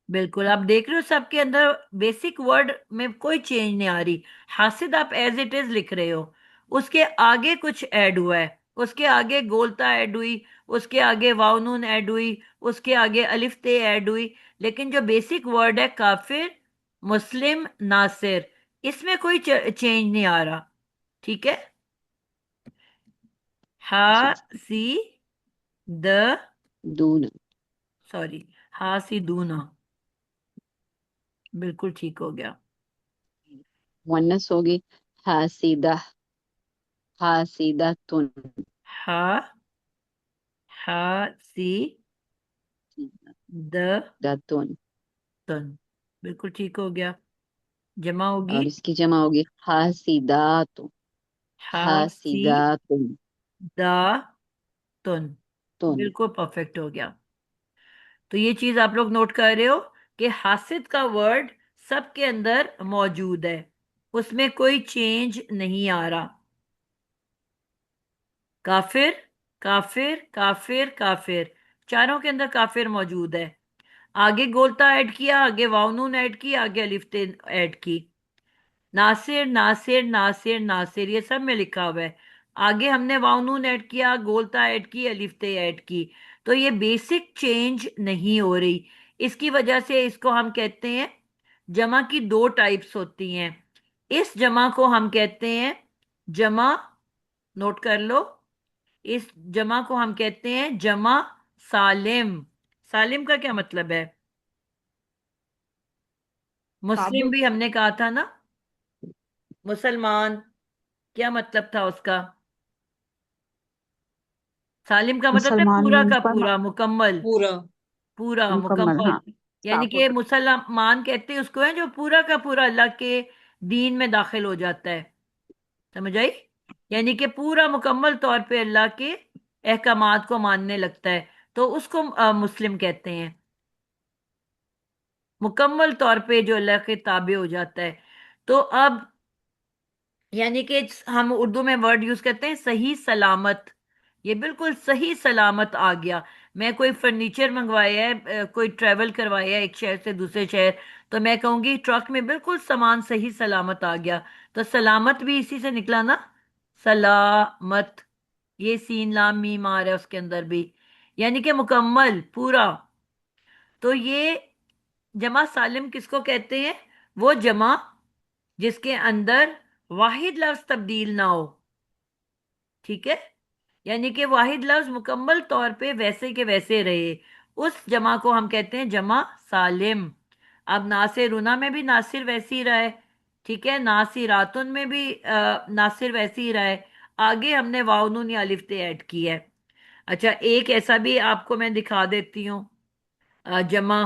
बिल्कुल। आप देख रहे हो सबके अंदर बेसिक वर्ड में कोई चेंज नहीं आ रही। हासिद आप एज इट इज लिख रहे हो, उसके आगे कुछ ऐड हुआ है, उसके आगे गोलता ऐड हुई, उसके आगे वाव नून ऐड हुई, उसके आगे अलिफ ते ऐड हुई, लेकिन जो बेसिक वर्ड है काफिर, मुस्लिम, नासिर, इसमें कोई चेंज नहीं आ रहा। ठीक है, हा जी सी द, दून। सॉरी, हा सी दूना, बिल्कुल ठीक हो गया। मुअन्नस होगी हासिदा, हासिदातुन। हा, हा सी द दातुन। तन, बिल्कुल ठीक हो गया। जमा होगी और इसकी जमा होगी हासिदातु, हा सी हासिदातुन। दा तुन, तुन। बिल्कुल परफेक्ट हो गया। तो ये चीज आप लोग नोट कर रहे हो कि हासिद का वर्ड सबके अंदर मौजूद है, उसमें कोई चेंज नहीं आ रहा। काफिर, काफिर, काफिर, काफिर, चारों के अंदर काफिर मौजूद है। आगे गोलता ऐड किया, आगे वावनून ऐड की, आगे अलिफ्ते ऐड की। नासिर, नासिर, नासिर, नासिर, ये सब में लिखा हुआ है। आगे हमने वाउनून ऐड किया, गोलता ऐड की, अलिफ्ते ऐड की। तो ये बेसिक चेंज नहीं हो रही। इसकी वजह से इसको हम कहते हैं, जमा की दो टाइप्स होती हैं। इस जमा को हम कहते हैं जमा, नोट कर लो, इस जमा को हम कहते हैं जमा सालिम। सालिम का क्या मतलब है? मुस्लिम साधु। भी हमने कहा था ना, मुसलमान, क्या मतलब था उसका? सालिम का मतलब है मुसलमान पूरा मीन्स का पर पूरा, मुकम्मल, पूरा। पूरा मुकम्मल, मुकम्मल। हाँ। यानी साबुत। कि मुसलमान कहते हैं उसको है जो पूरा का पूरा अल्लाह के दीन में दाखिल हो जाता है। समझ आई? यानी कि पूरा मुकम्मल तौर पे अल्लाह के अहकामात को मानने लगता है, तो उसको मुस्लिम कहते हैं। मुकम्मल तौर पे जो अल्लाह के ताबे हो जाता है। तो अब यानी कि हम उर्दू में वर्ड यूज करते हैं सही सलामत। ये बिल्कुल सही सलामत आ गया। मैं कोई फर्नीचर मंगवाया है, कोई ट्रेवल करवाया है एक शहर से दूसरे शहर, तो मैं कहूंगी ट्रक में बिल्कुल सामान सही सलामत आ गया। तो सलामत भी इसी से निकला ना, सलामत। ये सीन लाम मीम आ रहा है उसके अंदर भी, यानी कि मुकम्मल पूरा। तो ये जमा सालिम किसको कहते हैं? वो जमा जिसके अंदर वाहिद लफ्ज तब्दील ना हो। ठीक है, यानी कि वाहिद लफ्ज मुकम्मल तौर पे वैसे के वैसे रहे, उस जमा को हम कहते हैं जमा सालिम। अब नासिरुना में भी नासिर वैसे ही रहा है, ठीक है, नासिरातुन में भी नासिर वैसे ही रहा है। आगे हमने वाउनून या अलिफ्ते ऐड की है। अच्छा, एक ऐसा भी आपको मैं दिखा देती हूँ, जमा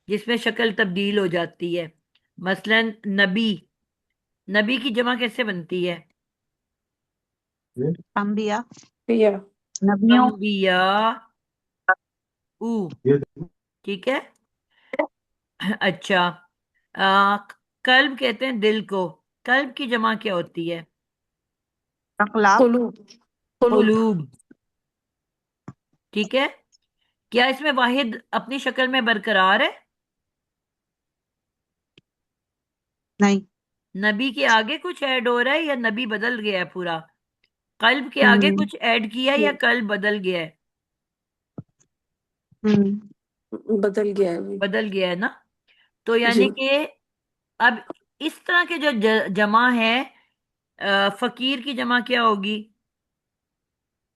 जिसमें शक्ल तब्दील हो जाती है। मसलन नबी, नबी की जमा कैसे बनती है? अंबिया। पिया। नबियों। अंबिया ऊ, ठीक है। अच्छा, आ, कल्ब कहते हैं दिल को, कल्ब की जमा क्या होती है? अकलाब। कुलूब। कुलूब। कुलूब, ठीक है। क्या इसमें वाहिद अपनी शक्ल में बरकरार है? नहीं। नबी के आगे कुछ ऐड हो रहा है या नबी बदल गया है पूरा? कल्ब के आगे हम्म। कुछ ऐड किया है या कल्ब बदल गया है? बदल गया है अभी। बदल गया है ना। तो जी। यानी कि अब इस तरह के जो जमा है, फकीर की जमा क्या होगी?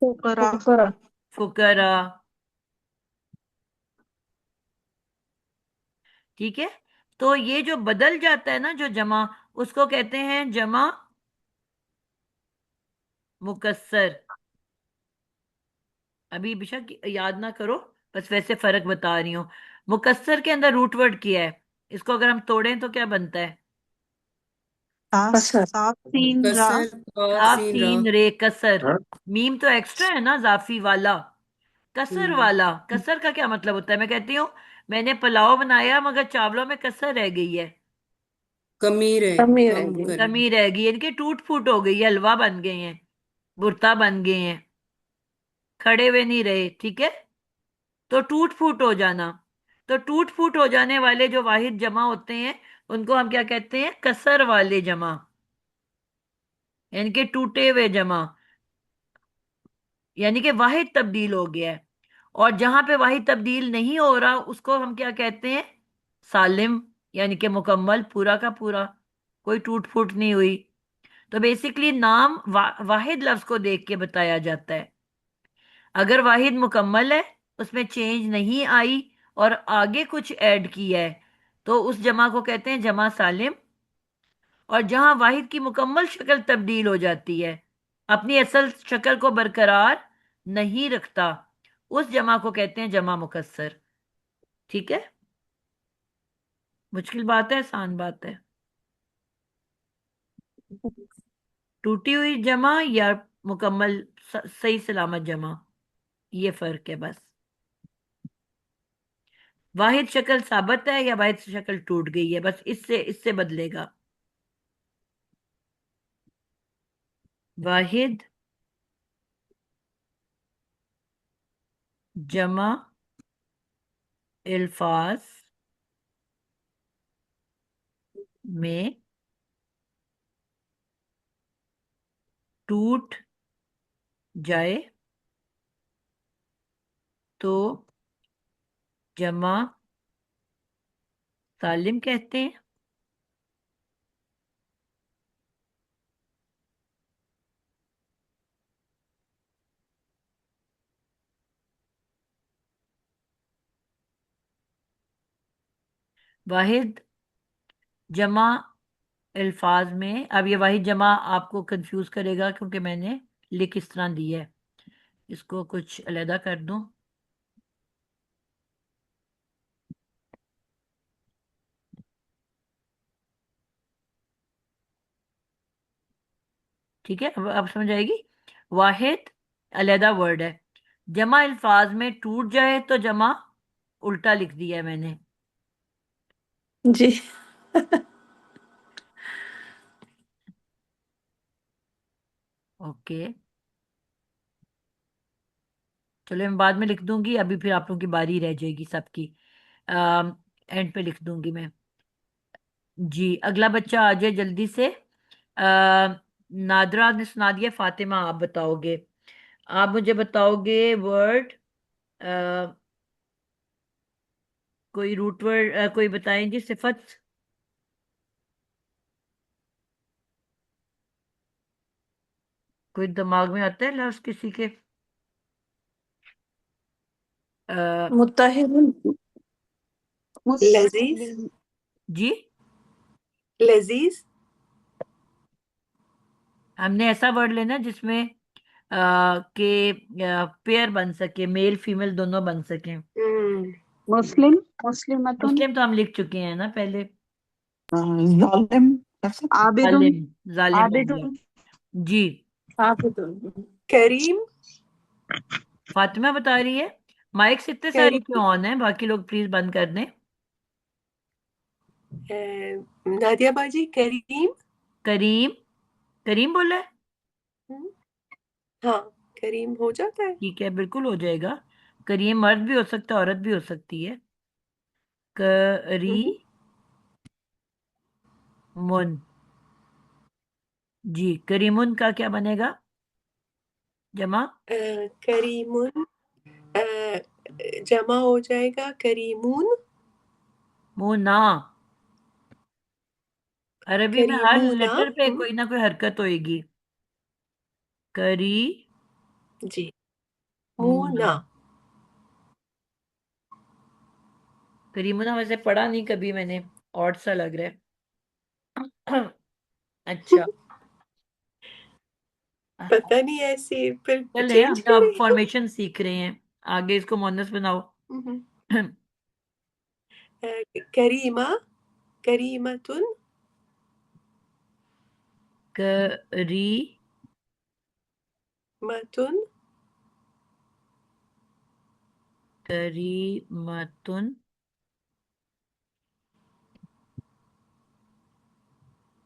फुकरा। फुकरा। फुकरा, ठीक है। तो ये जो बदल जाता है ना जो जमा, उसको कहते हैं जमा मुकस्सर। अभी बेशक याद ना करो, बस वैसे फर्क बता रही हूँ। मुकस्सर के अंदर रूट वर्ड किया है, इसको अगर हम तोड़ें तो क्या बनता है? कसर। साफ सीन रा। कसर, काफ काफ सीन रा। सीन रे कसर। मीम तो एक्स्ट्रा है ना, जाफी वाला। कसर हम्म। वाला, कसर का क्या मतलब होता है? मैं कहती हूँ मैंने पुलाव बनाया मगर चावलों में कसर रह गई है। कमी रह कमी कम रहेगी। कर। कमी रह गई, इनके टूट फूट हो गई है, हलवा बन गए हैं, भुर्ता बन गए हैं, खड़े हुए नहीं रहे, ठीक है? तो टूट फूट हो जाना। तो टूट फूट हो जाने वाले जो वाहिद जमा होते हैं उनको हम क्या कहते हैं? कसर वाले जमा, यानी कि टूटे हुए जमा, यानी कि वाहिद तब्दील हो गया है। और जहां पे वाहिद तब्दील नहीं हो रहा उसको हम क्या कहते हैं? सालिम, यानी कि मुकम्मल, पूरा का पूरा, कोई टूट फूट नहीं हुई। तो बेसिकली नाम वाहिद लफ्ज को देख के बताया जाता है। अगर वाहिद मुकम्मल है, उसमें चेंज नहीं आई और आगे कुछ ऐड किया है, तो उस जमा को कहते हैं जमा सालिम। और जहां वाहिद की मुकम्मल शक्ल तब्दील हो जाती है, अपनी असल शक्ल को बरकरार नहीं रखता, उस जमा को कहते हैं जमा मुकस्सर। ठीक है? मुश्किल बात है, आसान बात है? टूटी हुई जमा या मुकम्मल सही सलामत जमा, ये फर्क है बस। वाहिद शक्ल साबित है या वाहिद शक्ल टूट गई है, बस इससे इससे बदलेगा। वाहिद जमा अल्फाज में टूट जाए तो जमा सालिम कहते हैं। वाहिद जमा अल्फाज में, अब ये वाहिद जमा आपको कंफ्यूज करेगा क्योंकि मैंने लिख इस तरह दी है, इसको कुछ अलहदा कर दूं। ठीक है, अब समझ आएगी। वाहिद अलहदा वर्ड है, जमा अल्फाज में टूट जाए तो जमा, उल्टा लिख दिया है मैंने। जी। ओके, चलो मैं बाद में लिख दूंगी, अभी फिर आप लोगों की बारी रह जाएगी सबकी। एंड पे लिख दूंगी मैं। जी, अगला बच्चा आ जाए जल्दी से। नादरा ने सुना दिया, फातिमा आप बताओगे। आप मुझे बताओगे वर्ड, कोई रूट वर्ड कोई बताएं जी, सिफत। कोई दिमाग में आता है लफ्ज किसी के? अ, मुत्ताहिद। लजीज। जी, लजीज। हमने ऐसा वर्ड लेना जिसमें के पेयर बन सके, मेल फीमेल दोनों बन सके। मुस्लिम, मुस्लिमतुन। मुस्लिम तो हम लिख चुके हैं ना पहले। जालिम कर सकते। आबिदुन। जालिम, जालिम हो गया। आबिदुन। जी, करीम। फातिमा बता रही है। माइक्स इतने सारे करीम। क्यों ऑन है? बाकी लोग प्लीज बंद कर दें। नादिया बाजी, करीम। करीम, करीम बोला है? हम्म, हाँ, करीम हो जाता है। ठीक है, बिल्कुल हो जाएगा। करीम मर्द भी हो सकता है, औरत भी हो सकती है। हम्म, करीमुन। जी, करीमुन का क्या बनेगा जमा? करीमुन जमा हो जाएगा करीमून। मुना। अरबी में हर करीमूना। लेटर पे कोई ना कोई हरकत होएगी। करी जी, मुना। मूना। करीमुना वैसे पढ़ा नहीं कभी मैंने, और सा लग रहा है। अच्छा, पता नहीं ऐसी फिर चले, चेंज हम तो अब करें। फॉर्मेशन सीख रहे हैं, आगे इसको मोनस बनाओ। हम्म, करीमा, करीमतुन, करी मतुन, करीमतुन।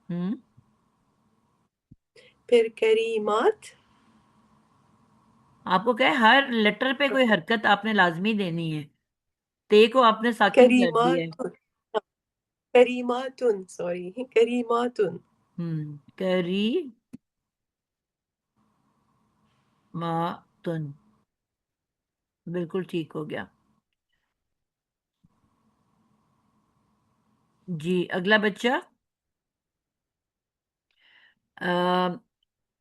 हम्म। फिर करीमात, आपको क्या है, हर लेटर पे कोई हरकत आपने लाजमी देनी है। ते को आपने साकिन कर दिया है। करीमातुन, करीमातुन, सॉरी, करीमातुन। करी मातुन, बिल्कुल ठीक हो गया। जी, अगला बच्चा। आ,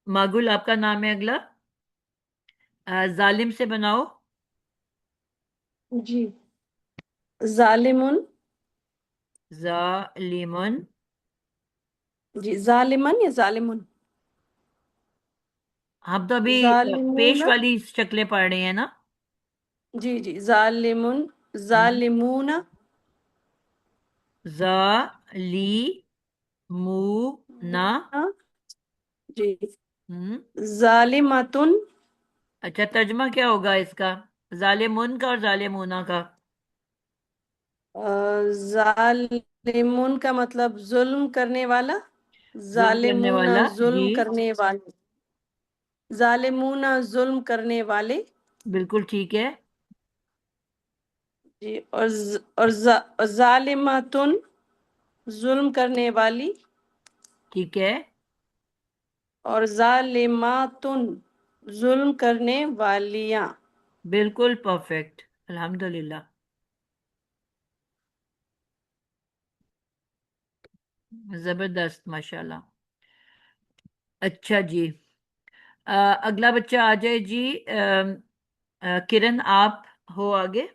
मागुल आपका नाम है अगला। जालिम से बनाओ। जी। जालिमुन। जालिमन। जी, जालिमन या जालिमुन। हम तो अभी पेश जालिमुन। वाली शक्लें पढ़ रहे हैं ना। जी जी, जालिमुन, हम्म। जालिमून। जालिमूना। जी। हम्म। जालिमतुन। अच्छा, तर्जमा क्या होगा इसका, जालिमुन का और जालिमूना का? जालिमुन का मतलब जुल्म करने वाला। जुल्म करने जालिमून वाला। जी, जुल्म करने वाले। जालिमून जुल्म करने वाले। बिल्कुल ठीक है। जी। और जालिमतुन जुल्म करने वाली। ठीक है, और जालिमातुन जुल्म करने वालियां। बिल्कुल परफेक्ट, अल्हम्दुलिल्लाह। जबरदस्त, माशाल्लाह। अच्छा जी। अगला बच्चा आ जाए जी। किरण, आप हो आगे।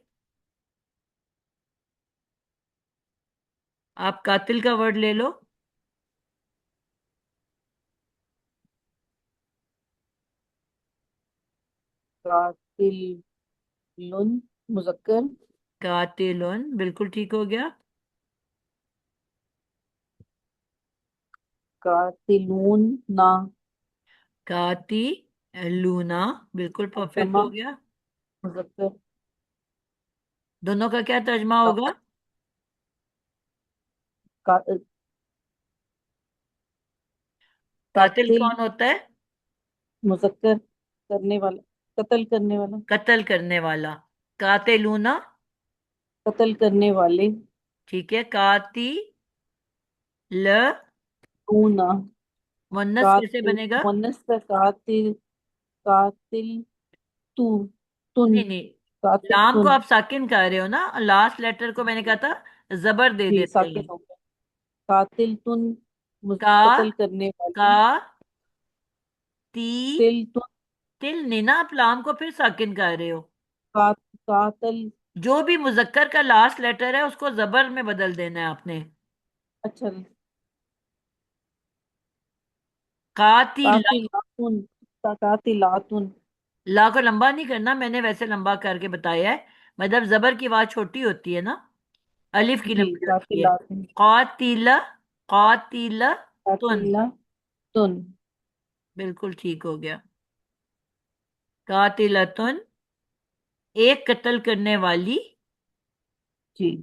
आप कातिल का वर्ड ले लो। कातिलुन, मुजक्कर। कातिलुन, बिल्कुल ठीक हो गया। कातिलून ना, कातिलूना, बिल्कुल परफेक्ट जमा, हो गया। मुजक्कर। दोनों का क्या तर्जमा का, होगा? का, कातिल कातिल, कौन होता है? मुजक्कर, करने वाला, कत्ल करने वाला। कत्ल करने वाला। कातिलूना। कत्ल करने वाले। ठीक है। कातिल, ऊना, मुन्नस कैसे कातिल, बनेगा? मुन्नस का कातिल, कातिल, तू, तुन, नहीं नहीं, कातिल लाम को तुन। आप साकिन कर रहे हो ना, लास्ट लेटर को मैंने कहा था जबर दे जी, देते साकिन हैं। हो गया। कातिल तुन, का कत्ल करने का वाली। ती तिल तुन, तिल नहीं ना, आप लाम को फिर साकिन कर रहे हो। का, कातल। जो भी मुजक्कर का लास्ट लेटर है उसको जबर में बदल देना है आपने। अच्छा, कातिला। कातिलातुन, कातिलातुन। ला को लंबा नहीं करना, मैंने वैसे लंबा करके बताया है। मतलब जबर की आवाज छोटी होती है ना, अलिफ की जी, लंबी होती है। कातिलातुन, कातिला, कातिला तुन, कातिलातुन। बिल्कुल ठीक हो गया। कातिलतुन, एक कत्ल करने वाली। जी,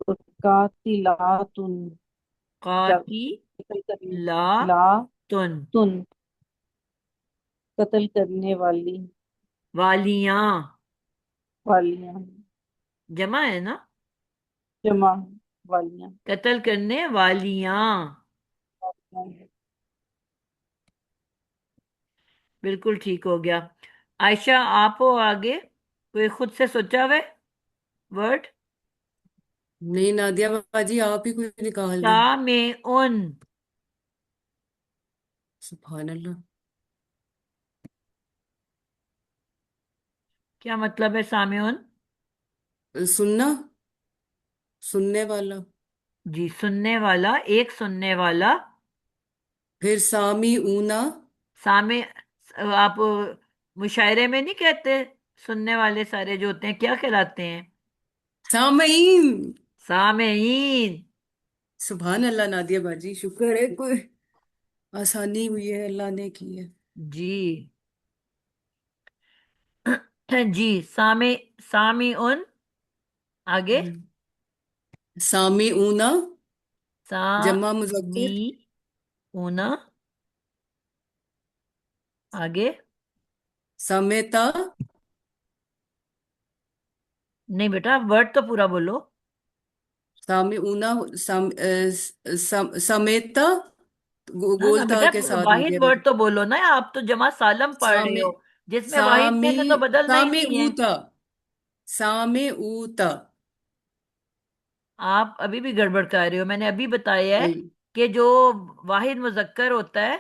तो कातिलातुन, कत्ल करने, कातिलातुन, ला, तुन, कत्ल करने वाली, वालियां, वालियां। जमा है ना। जमा, वालियां। कत्ल करने वालियां, बिल्कुल ठीक हो गया। आयशा, आप हो आगे, कोई खुद से सोचा हुआ वर्ड? नहीं नादिया बाजी, आप ही कोई निकाल दो। में उन, सुभान अल्लाह। क्या मतलब है सामेउन? सुनना, सुनने वाला। जी, सुनने वाला, एक सुनने वाला। फिर सामी ऊना। सामे, आप मुशायरे में नहीं कहते, सुनने वाले सारे जो होते हैं क्या कहलाते हैं? सामईन। सामेईन। सुभान अल्लाह नादिया बाजी, शुक्र है कोई आसानी हुई है, अल्लाह ने की है। जी। जी, सामी उन। आगे। हम्म। सामी ऊना, जमा सामी मुजक्कर। ऊना। आगे। समेता। नहीं बेटा, वर्ड तो पूरा बोलो। सामी ऊना, समेता, ना ना गोलता बेटा, के साथ वाहिद मुझे वर्ड मतलब। तो बोलो ना, आप तो जमा सालम पढ़ रहे सामे, हो, जिसमें वाहिद सामी, मैंने तो बदलना ही सामे नहीं है। ऊता, सामे ऊता। आप अभी भी गड़बड़ कर रहे हो। मैंने अभी बताया है सही। कि जो वाहिद मुजक्कर होता है,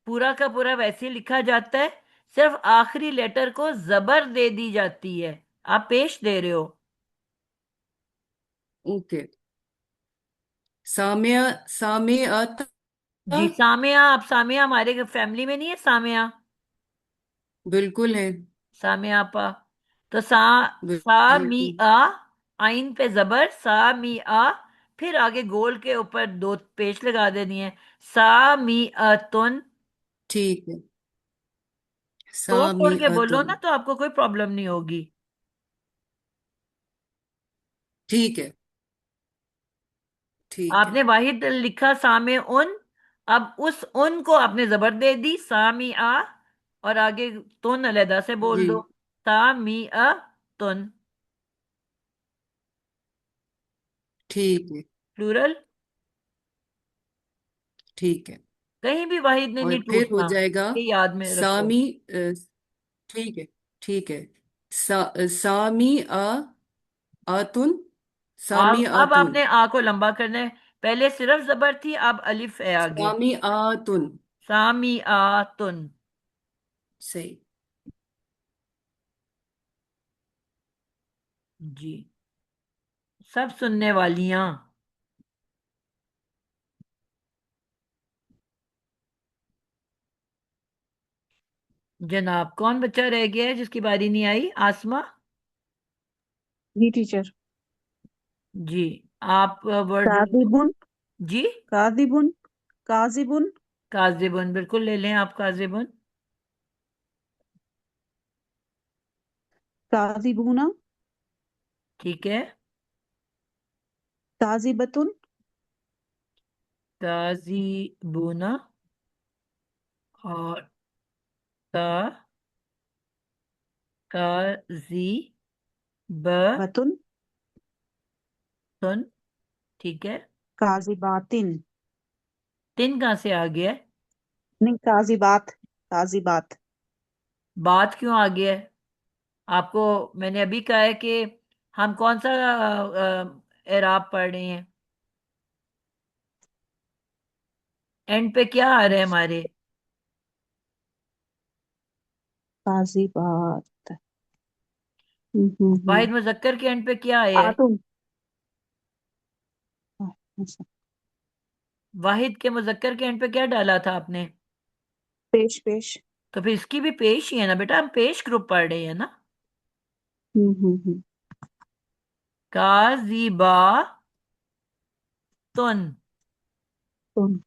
पूरा का पूरा वैसे ही लिखा जाता है, सिर्फ आखिरी लेटर को जबर दे दी जाती है। आप पेश दे रहे हो। ओके। सामिया, सामे आता। जी, सामिया। आप सामिया हमारे फैमिली में नहीं है सामिया? बिल्कुल है। सामिया आपा। तो सा मी बिल्कुल। आ, आइन पे जबर, सा मी आ, फिर आगे गोल के ऊपर दो पेश लगा देनी है। सा मी आ तुन। ठीक है। तोड़ तोड़ सामी के बोलो अतुल। ना, तो आपको कोई प्रॉब्लम नहीं होगी। ठीक है। ठीक है। आपने वाहिद लिखा सामे उन, अब उस उन को आपने जबर दे दी, सामी आ, और आगे तुन अलहदा से बोल जी। दो, सामी आ तुन। ठीक है। प्लूरल। ठीक है। कहीं भी वाहिद ने और नहीं फिर हो टूटना, जाएगा ये याद में रखो। सामी। ठीक है। ठीक है। सामी आतुन, सामी अब आतुन, आपने आ को लंबा करना है। पहले सिर्फ जबर थी, अब अलिफ है आगे। सामी आतुन। सामी आ तुन। सही। जी। सब सुनने वालियां। जनाब, कौन बच्चा रह गया है जिसकी बारी नहीं आई? आसमा। जी टीचर। जी। आप वर्ड लो। काजिबुन, जी। काजिबुन, काजिबुन, काजिबुन, बिल्कुल ले लें आप काजिबुन। काजिबुना, ठीक है। काजिबतुन, काजीबुना। और का, काजी बतुन। बतुन, ठीक है। काजिबातिन। तिन कहाँ से आ गया है? नहीं, काजिबात, काजिबात। बात क्यों आ गया है? आपको मैंने अभी कहा है कि हम कौन सा एराब पढ़ रहे हैं। एंड पे क्या आ रहा है अच्छा, हमारे? काजिबात। वाहिद मुजक्कर के एंड पे क्या आया है? आतुन। अच्छा, वाहिद के मुजक्कर के एंड पे क्या डाला था आपने? पेश पेश। तो फिर इसकी भी पेश ही है ना बेटा, हम पेश ग्रुप पढ़ रहे हैं ना। हम्म। काजीबा तुन। तुन,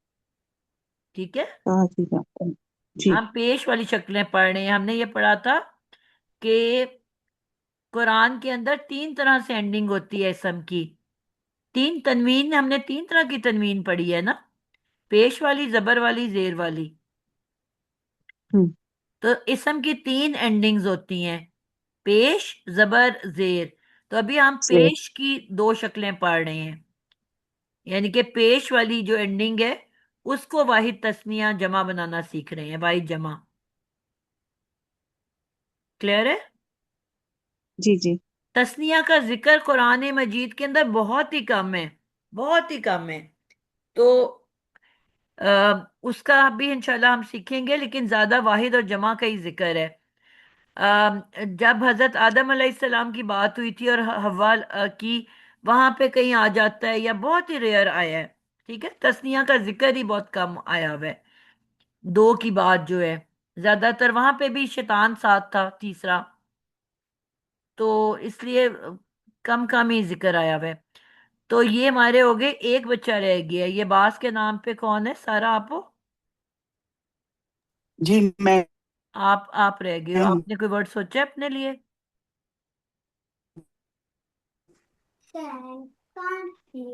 ठीक है। काजिबातुन। जी। हम पेश वाली शक्लें पढ़ रहे हैं। हमने ये पढ़ा था कि कुरान के अंदर तीन तरह से एंडिंग होती है इसम की। तीन तनवीन, हमने तीन तरह की तनवीन पढ़ी है ना, पेश वाली, जबर वाली, जेर वाली। हम्म। तो इसम की तीन एंडिंग्स होती हैं, पेश, जबर, जेर। तो अभी हम से। पेश की दो शक्लें पढ़ रहे हैं। यानी कि पेश वाली जो एंडिंग है, उसको वाहिद तस्निया जमा बनाना सीख रहे हैं, वाहिद जमा। क्लियर है? जी जी। तस्निया का जिक्र कुरान मजीद के अंदर बहुत ही कम है, बहुत ही कम है। तो उसका भी इंशाल्लाह हम सीखेंगे, लेकिन ज्यादा वाहिद और जमा का ही जिक्र है। जब हजरत आदम अलैहिस्सलाम की बात हुई थी और हव्वा की, वहां पे कहीं आ जाता है या बहुत ही रेयर आया है। ठीक है, तस्निया का जिक्र ही बहुत कम आया हुआ है। दो की बात जो है, ज्यादातर वहां पे भी शैतान साथ था तीसरा, तो इसलिए कम कम ही जिक्र आया हुआ है। तो ये हमारे हो गए, एक बच्चा रह गया। ये बास के नाम पे कौन है? सारा आप हो? जी मैं आप रह गए हो। हूँ। आपने कोई वर्ड सोचा है अपने लिए? Sand can't see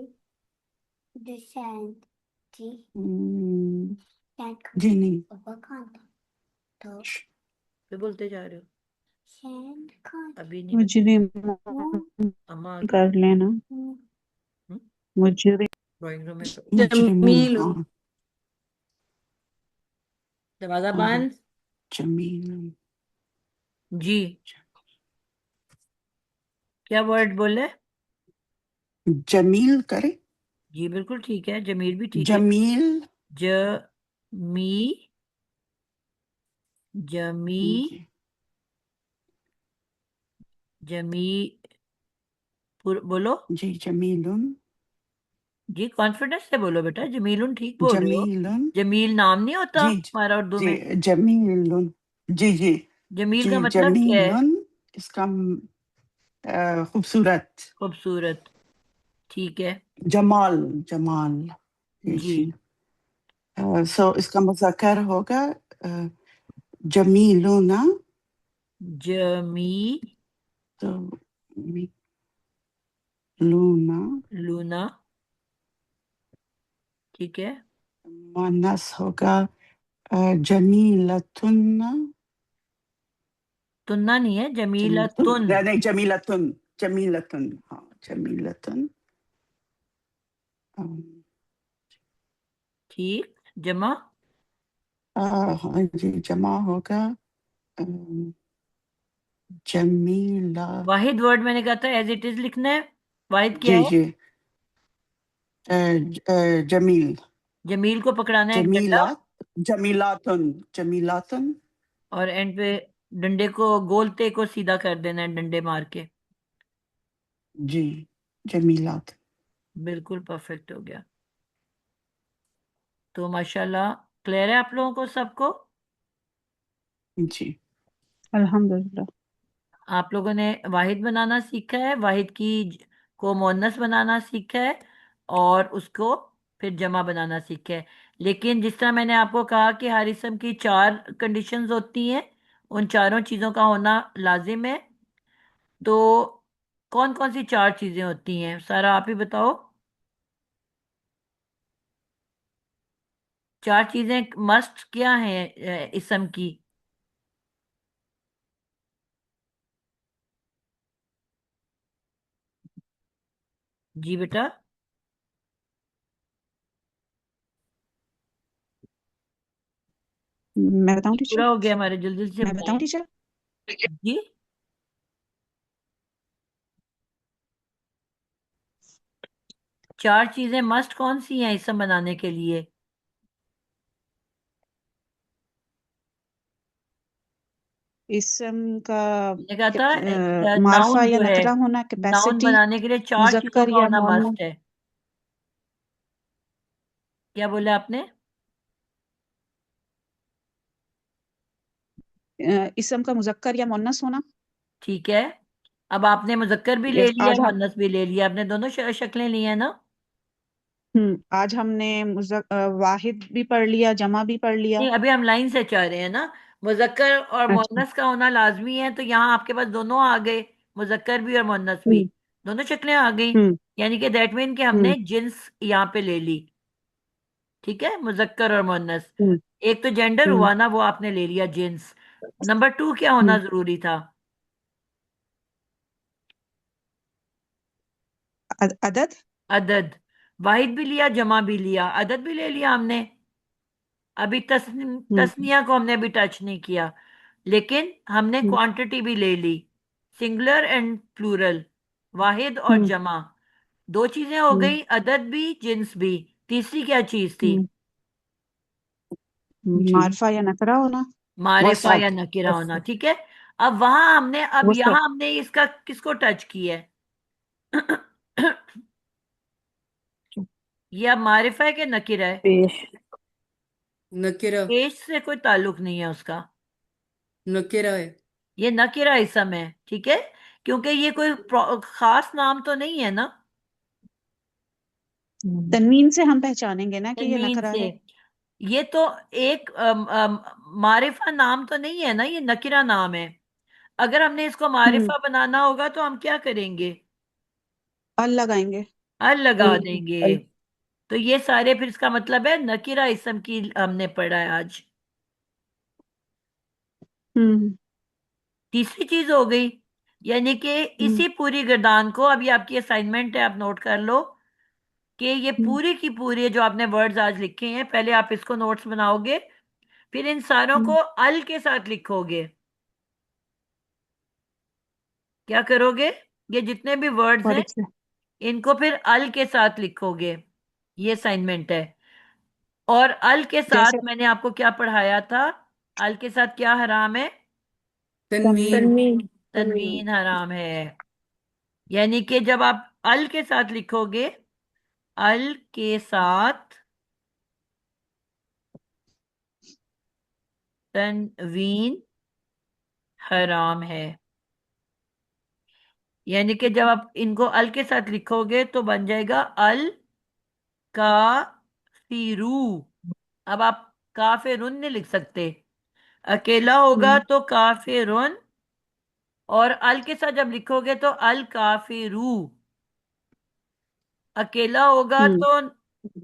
the sand. See, hmm, sand जी नहीं, Papa can't. तो फिर बोलते जा रहे हो, sand can't. अभी नहीं मुझे भी अम्मा आ गई। कर लेना, मुझे भी। ड्राइंग रूम में जमील हाँ, दरवाजा हाँ, बंद। जमील, जी, क्या वर्ड बोले? जमील करे, जी बिल्कुल ठीक है, जमील भी ठीक है। जमील, जमी जमी जी, जमी बोलो। जी जमीलुन, जी कॉन्फिडेंस से बोलो बेटा, जमीलुन ठीक बोल रहे हो। जमीलुन, जमील नाम नहीं होता जी हमारा उर्दू जी में? जमीलुन, जी जी जमील जी का मतलब क्या है? जमीलुन, इसका खूबसूरत, खूबसूरत, ठीक है। जमाल, जमाल, जी जी, जी। सो इसका मुज़क्कर होगा जमीलुना, जमी तो लूना, लूना, ठीक है। मुअन्नस होगा जमीलतुन्ना, तुन्ना नहीं है, जमीला जमीलतुन, तुन। नहीं जमीलतुन, जमीलतुन, हाँ जमीलतुन, अम, ठीक, जमा। हाँ जी जमा होगा अम, जमीला, वाहिद वर्ड मैंने कहा था एज इट इज लिखना है। वाहिद क्या जी है? जी जमील, जमील को पकड़ाना है एक डंडा, जमीलात, जमीलातुन, जमीलातुन, और एंड पे डंडे को, गोलते को सीधा कर देना है डंडे मार के। जी जमीलात, बिल्कुल परफेक्ट हो गया। तो माशाल्लाह, क्लियर है आप लोगों को सबको? जी अल्हम्दुलिल्लाह। आप लोगों ने वाहिद बनाना सीखा है, वाहिद की को मुअन्नस बनाना सीखा है, और उसको फिर जमा बनाना सीखा है। लेकिन जिस तरह मैंने आपको कहा कि हर इस्म की चार कंडीशंस होती हैं, उन चारों चीज़ों का होना लाजिम है। तो कौन कौन सी चार चीज़ें होती हैं, सारा आप ही बताओ। चार चीज़ें मस्ट क्या हैं इस्म की? जी बेटा, मैं बताऊं पूरा टीचर? हो गया हमारे, जल्दी से मैं बताऊं बताएं। टीचर? जी, चार चीजें मस्ट कौन सी हैं इसम बनाने के लिए? इसम का मैंने कहा था मार्फा नाउन या जो है, नकरा होना, नाउन कैपेसिटी, बनाने के लिए चार चीजों मुजक्कर का या होना मोनस। मस्ट है। क्या बोला आपने? इसम का मुजक्कर या मोनस होना। ठीक है। अब आपने मुजक्कर भी ले लिया, आज हम मुअन्नस भी ले लिया, आपने दोनों शक्लें ली हैं ना? आज हमने वाहिद भी पढ़ लिया, जमा भी पढ़ लिया। नहीं, अभी हम लाइन से चाह रहे हैं ना। मुजक्कर और अच्छा। मुअन्नस का होना लाजमी है, तो यहाँ आपके पास दोनों आ गए, मुजक्कर भी और मुअन्नस भी, हम्म दोनों शक्लें आ गई। हम्म यानी कि दैट मीन कि हमने हम्म जिन्स यहाँ पे ले ली। ठीक है, मुजक्कर और मुअन्नस। हम्म एक तो जेंडर हम्म हुआ ना, वो आपने ले लिया, जिन्स। नंबर टू क्या होना हम्म। जरूरी था? अदद। अदद। वाहिद भी लिया, जमा भी लिया, अदद भी ले लिया हमने। अभी हम्म तस्निया को हमने अभी टच नहीं किया, लेकिन हमने हम्म क्वांटिटी भी ले ली, सिंगुलर एंड प्लूरल, वाहिद और हम्म जमा। दो चीजें हो हम्म गई, अदद भी जिन्स भी। तीसरी क्या चीज थी? जी मार्फा या नकरा होना। मारिफा या वसफ, नकिरा होना। वसफ, ठीक है। अब वहां हमने, अब वसफ। यहां हमने इसका किसको टच किया है? ये अब मारिफा है कि नकिरा है? पेश नकिरा। पेश से कोई ताल्लुक नहीं है उसका। नकिरा है। ये नकिरा इसम है, ठीक है, क्योंकि ये कोई खास नाम तो नहीं है ना। तनवीन से हम पहचानेंगे ना कि ये तनवीन नकरा से। है। ये तो एक मारिफा नाम तो नहीं है ना, ये नकिरा नाम है। अगर हमने इसको मारिफा बनाना होगा तो हम क्या करेंगे? अल लगाएंगे। अल लगा अल, देंगे। अल, तो ये सारे फिर इसका मतलब है नकिरा इसम की हमने पढ़ा है आज। हम्म तीसरी चीज हो गई, यानी कि हम्म इसी पूरी गर्दान को, अभी आपकी असाइनमेंट है, आप नोट कर लो कि ये हम्म पूरी की पूरी जो आपने वर्ड्स आज लिखे हैं, पहले आप इसको नोट्स बनाओगे, फिर इन सारों को हम्म, अल के साथ लिखोगे। क्या करोगे? ये जितने भी वर्ड्स और हैं इससे इनको फिर अल के साथ लिखोगे। ये असाइनमेंट है। और अल के जैसे साथ मैंने आपको क्या पढ़ाया था? अल के साथ क्या हराम है? तनवीन। तनवीन। तनवीन। तनवीन। तनवीन हराम है। यानी कि जब आप अल के साथ लिखोगे, अल के साथ तनवीन हराम है। यानी कि जब आप इनको अल के साथ लिखोगे तो बन जाएगा अल काफिरू। अब आप काफिरुन नहीं लिख सकते, अकेला होगा हम्म तो काफिरुन, और अल के साथ जब लिखोगे तो अल काफिरू। अकेला होगा हम्म तो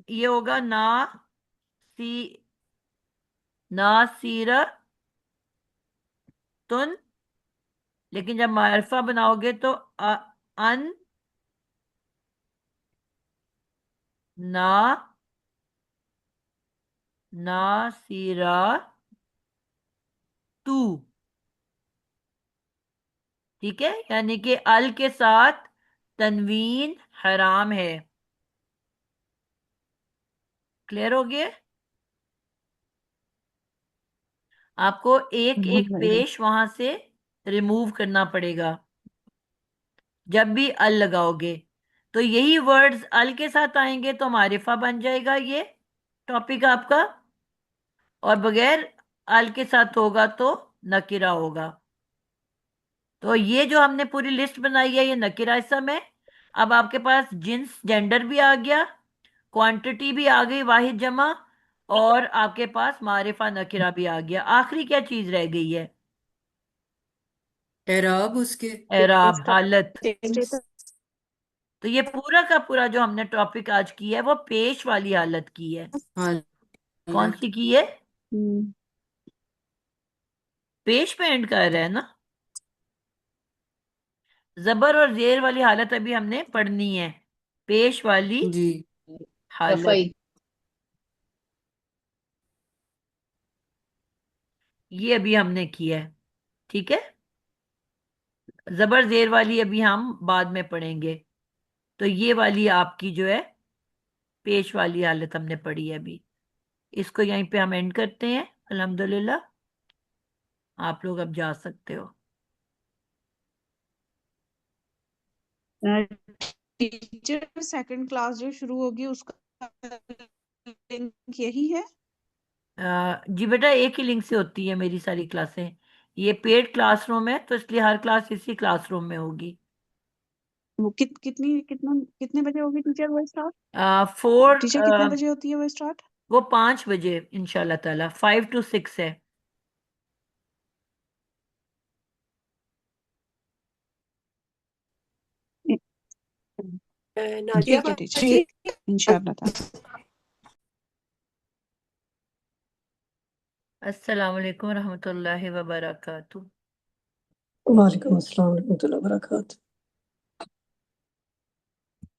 ये होगा ना सी, नासिरतुन। लेकिन जब मारिफा बनाओगे तो अन ना नासिरा तू। ठीक है, यानी कि अल के साथ तनवीन हराम है। क्लियर हो गया? आपको एक समझ एक गए। पेश वहां से रिमूव करना पड़ेगा जब भी अल लगाओगे। तो यही वर्ड्स अल के साथ आएंगे तो मारिफा बन जाएगा ये टॉपिक आपका, और बगैर अल के साथ होगा तो नकिरा होगा। तो ये जो हमने पूरी लिस्ट बनाई है ये नकिरा इसम है। अब आपके पास जिन्स जेंडर भी आ गया, क्वांटिटी भी आ गई वाहिद जमा, और आपके पास मारिफा नकिरा भी आ गया। आखिरी क्या चीज रह गई है? एराब उसके। एराब, हालत। स्टेटस। तो ये पूरा का पूरा जो हमने टॉपिक आज किया है वो पेश वाली हालत की है। कौन हालत। सी की है? हम्म पेश पे एंड कर रहा है ना। जबर और जेर वाली हालत अभी हमने पढ़नी है, पेश वाली जी। हालत सफाई। ये अभी हमने किया है। ठीक है, जबर जेर वाली अभी हम बाद में पढ़ेंगे। तो ये वाली आपकी जो है पेश वाली हालत हमने पढ़ी है अभी। इसको यहीं पे हम एंड करते हैं। अल्हम्दुलिल्लाह, आप लोग अब जा सकते हो। टीचर सेकंड क्लास जो शुरू होगी उसका लिंक यही है। जी बेटा, एक ही लिंक से होती है मेरी सारी क्लासें। ये पेड क्लासरूम है तो इसलिए हर क्लास इसी क्लासरूम में होगी। वो कितने बजे होगी टीचर वो स्टार्ट। फोर, टीचर कितने बजे होती है वो स्टार्ट। वो 5 बजे इंशाल्लाह ताला, 5 to 6 है। नादिया ठीक है टीचर, बाजी। इंशाल्लाह ताला। अस्सलाम वालेकुम रहमतुल्लाहि व बरकातहू। वालेकुम अस्सलाम वरहमतुल्लाहि वबरकातुहू।